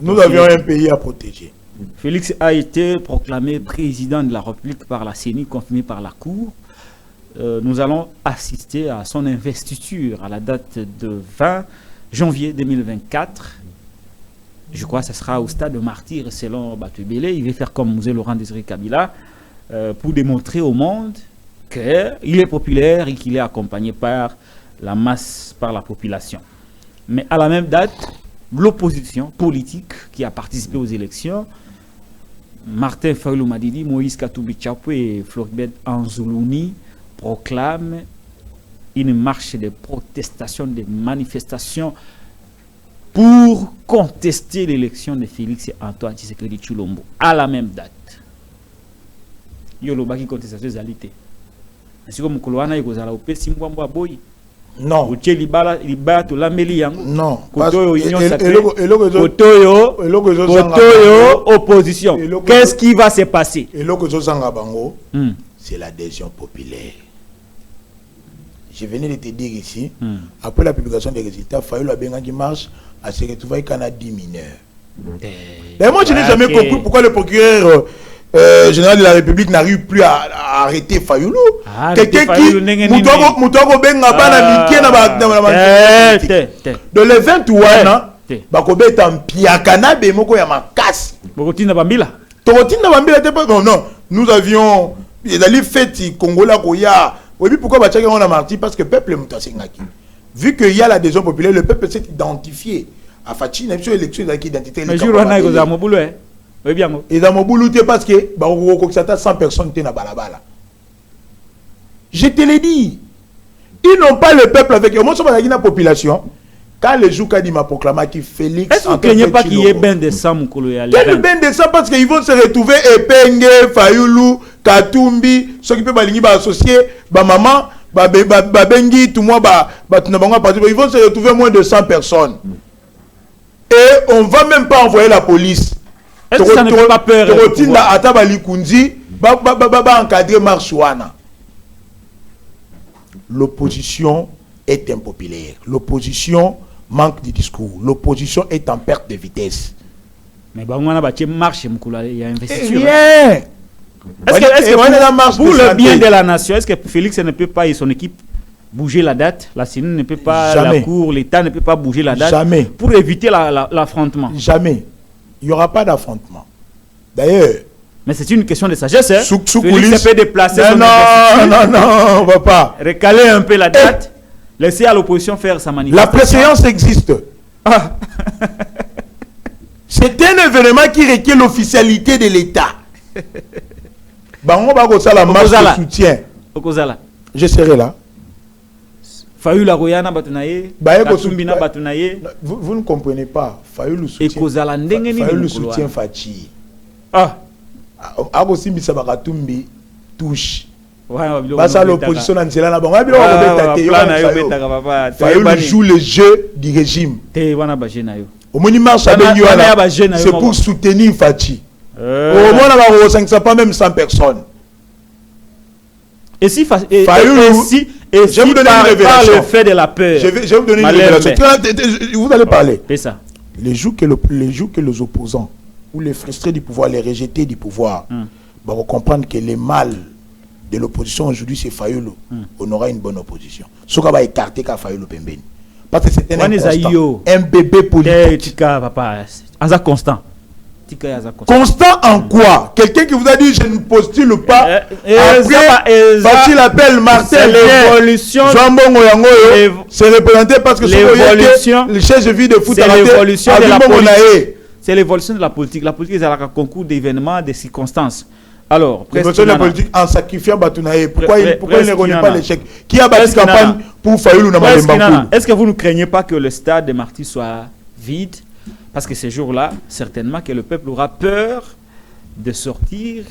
Nous avions un pays à protéger. Félix a été proclamé président de la République par la CENI, confirmé par la Cour. Nous allons assister à son investiture à la date de 20 janvier 2024. Je crois que ce sera au stade de martyr selon Batubele. Il va faire comme Mosé Laurent Désiré Kabila pour démontrer au monde qu'il est populaire et qu'il est accompagné par la masse, par la population. Mais à la même date, l'opposition politique qui a participé aux élections, Martin Fayulu Madidi, Moïse Katumbi Tchapou et Floribert Anzoulouni proclament une marche de protestation, de manifestation pour contester l'élection de Félix Antoine Tshisekedi Tshilombo. À la même date. Yolobaki contestation zalité. Ainsi comme Koloana Ykozala au Pessimwamba Boy. Non. Non. Opposition. Qu'est-ce qui va se passer? C'est l'adhésion populaire. Je venais de te dire ici, après la publication des résultats, Fayulu a bien qui marche à se retrouver qu'en a 10 mineurs. Mais moi, je n'ai jamais compris pourquoi le procureur général de la République n'arrive plus à arrêter Fayulu. Quelqu'un qui de le 21 ans, Bakobe est en piakana bemoko ya makas. Bokotina Bambila. Tokotina Bambila non, nous avions les fêtes Congolais Koya. Oui, pourquoi Bachaka on a martyr? Parce que le peuple est mutasengaki. Vu qu'il y a l'adhésion populaire, le peuple s'est identifié. À Fachi, il y a une élection d'identité. Mais jour on a eu un mobile, hein. Oui bien. Et dans mon boulot, parce que Baroko 100 personnes étaient dans Balabala. Je te l'ai dit. Ils n'ont pas le peuple avec eux. Moi, je suis dans la population. Quand le jour Kadima proclama qui Félix. Est-ce que vous ne craignez pas qu'il y ait ben de sang Moukoulou? Quel ben de sang? Parce qu'ils vont se retrouver Epenge, Fayulu, Katumbi, ceux qui peuvent associer, maman, Bengi, tout le monde, ils vont se retrouver moins de 100 personnes. Et on ne va même pas envoyer la police. Est-ce que ça ne fait pas peur? L'opposition est impopulaire. L'opposition manque de discours. L'opposition est en perte de vitesse. Mais marche, il y a investiture. Rien. Est-ce que pour le bien de la nation, est-ce que Félix ne peut pas et son équipe bouger la date? La CENI ne peut pas, jamais. La Cour, l'État ne peut pas bouger la date. Jamais. Pour éviter l'affrontement. Jamais. Il n'y aura pas d'affrontement. D'ailleurs. Mais c'est une question de sagesse. Hein? Félix peut déplacer son non, on ne va pas. Recaler un peu la date. Laisser à l'opposition faire sa manifestation. La préséance existe. Ah. C'est un événement qui requiert l'officialité de l'État. On va faire la marche de soutien. Je serai là. Fayulu Aroyana Batunaye, Katumbina Batunaye. Vous ne comprenez pas. Fayulu soutient Fachi. Ah. Aussi Bisabakatumbi touche. Basa l'opposition dans cela Fayulu joue le jeu du régime. Au monument c'est pour soutenir Fachi. Au moins on a 500 pas même 100 personnes. Et si je vous donne une révélation. Le fait de la peur. Je vais vous donner une révélation. Vous allez parler. C'est ça. Les jours que les opposants ou les frustrés du pouvoir, les rejetés du pouvoir, vont comprendre que les mal de l'opposition aujourd'hui c'est Fayulu. On aura une bonne opposition. Ce qu'on va écarter qu'à Fayulu Pembeni. Parce que c'est un bébé politique. Constant. Constant en quoi? Quelqu'un qui vous a dit je ne postule pas. Après, il appelle Marcel. L'évolution. C'est représenté parce que le chef de vie de foot c'est l'évolution de la politique. C'est l'évolution de la politique. La politique, c'est un concours d'événements, de circonstances. Alors, l'évolution de la politique en sacrifiant Batunaye. Pourquoi il ne reconnaît pas l'échec? Qui a bâti campagne pour Fayulu Namadembakou? Est-ce que vous ne craignez pas que le stade de Marty soit vide? Parce que ces jours-là, certainement que le peuple aura peur de sortir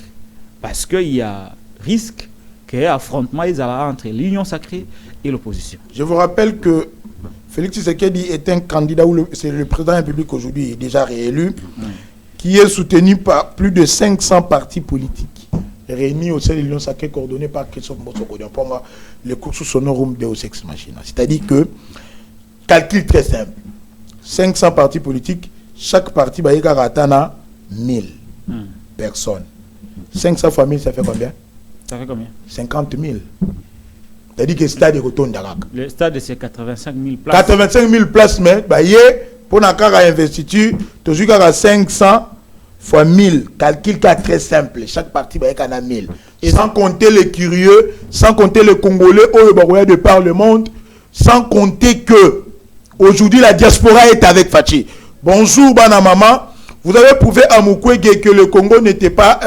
parce qu'il y a risque qu'il y ait affrontement entre l'union sacrée et l'opposition. Je vous rappelle que Félix Tshisekedi est un candidat, c'est le président de la République aujourd'hui, déjà réélu, qui est soutenu par plus de 500 partis politiques réunis au sein de l'union sacrée coordonnée par Christophe Mbosoko. Les cours sous son nom Deus Ex Machina. C'est-à-dire que, calcul très simple, 500 partis politiques, chaque parti va y avoir 1000 personnes. 500 fois 1000, ça fait combien? Ça fait combien? 50 000. C'est-à-dire que le stade est retourné d'Arak. Le stade, c'est 85 000 places. 85 000 places, mais pour la carte à investiture, tu as 500 fois 1000. Calcul très simple. Chaque parti va y avoir 1000. Et sans compter les curieux, sans compter les Congolais, de par le monde, sans compter que aujourd'hui la diaspora est avec Fachi. Bonjour, Bana Maman. Vous avez prouvé à Mukwege que le Congo n'était pas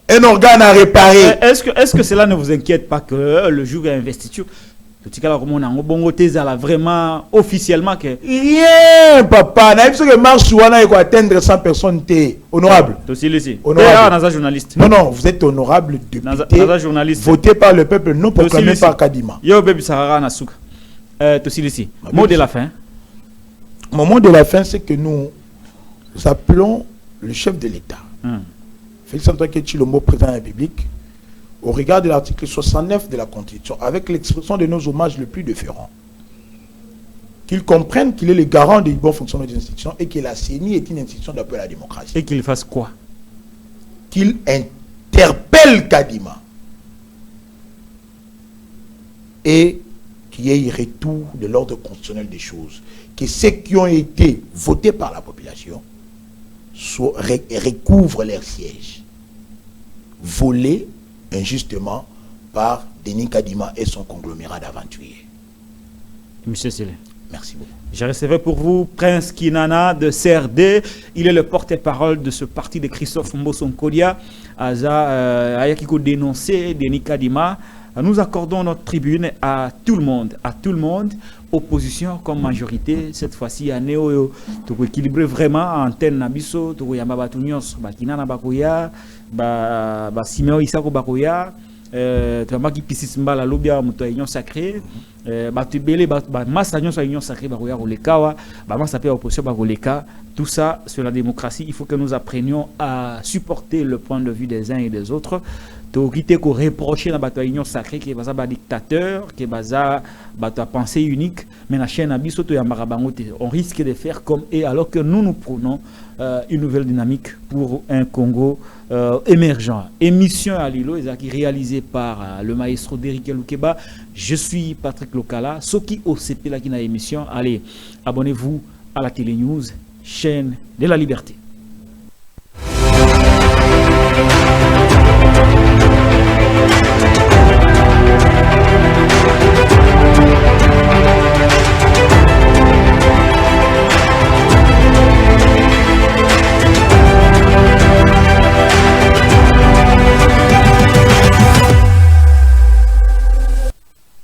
un organe à réparer. Est-ce que cela ne vous inquiète pas que le jour de l'investiture, vraiment officiellement que... Rien, papa. Que marche pour atteindre 100 personnes. Honorable. Honorable. Journaliste. Non, vous êtes honorable député. Journaliste. Voté par le peuple, non proclamé par Kadima. Mot de la fin. Mon mot de la fin, c'est que nous appelons le chef de l'État, Félix Antoine Tshilombo, président de la République, au regard de l'article 69 de la Constitution, avec l'expression de nos hommages le plus déférents, qu'il comprenne qu'il est le garant du bon fonctionnement des institutions et que la CENI est une institution d'appel à la démocratie. Et qu'il fasse quoi? Qu'il interpelle Kadima et qu'il y ait retour de l'ordre constitutionnel des choses. Que ceux qui ont été votés par la population recouvrent leurs sièges, volés injustement par Denis Kadima et son conglomérat d'aventuriers. Monsieur Sélé. Merci beaucoup. J'ai recevé pour vous Prince Kinana de CRD. Il est le porte-parole de ce parti de Christophe Mbosonkodia. Ayakiko dénoncé Denis Kadima. Nous accordons notre tribune à tout le monde, opposition comme majorité. Cette fois-ci, à Néo, pour équilibrer vraiment antenne Nabiso, pour Yamba Batunios, Bakina Bakoya, Simeo Isako Bakoya, Tamaki Pisis Mbala Lobia, Motoyon Sacré, Batubele, Massagnon sur l'Union Sacrée, Bakoya, Rolekawa, Bamasapé Opposition, Bakoleka. Tout ça, sur la démocratie, il faut que nous apprenions à supporter le point de vue des uns et des autres. T'autorité qu'on reproche dans la union sacrée qui est un dictateur, qui est une pensée unique, mais la chaîne abisso on risque de faire comme et alors que nous prenons une nouvelle dynamique pour un Congo émergent. Émission à Lilo, réalisée par le maestro Derrick Loukeba. Je suis Patrick Lokala. Ceux qui OCP là qui n'a émission, allez, abonnez-vous à la Télé News, chaîne de la liberté.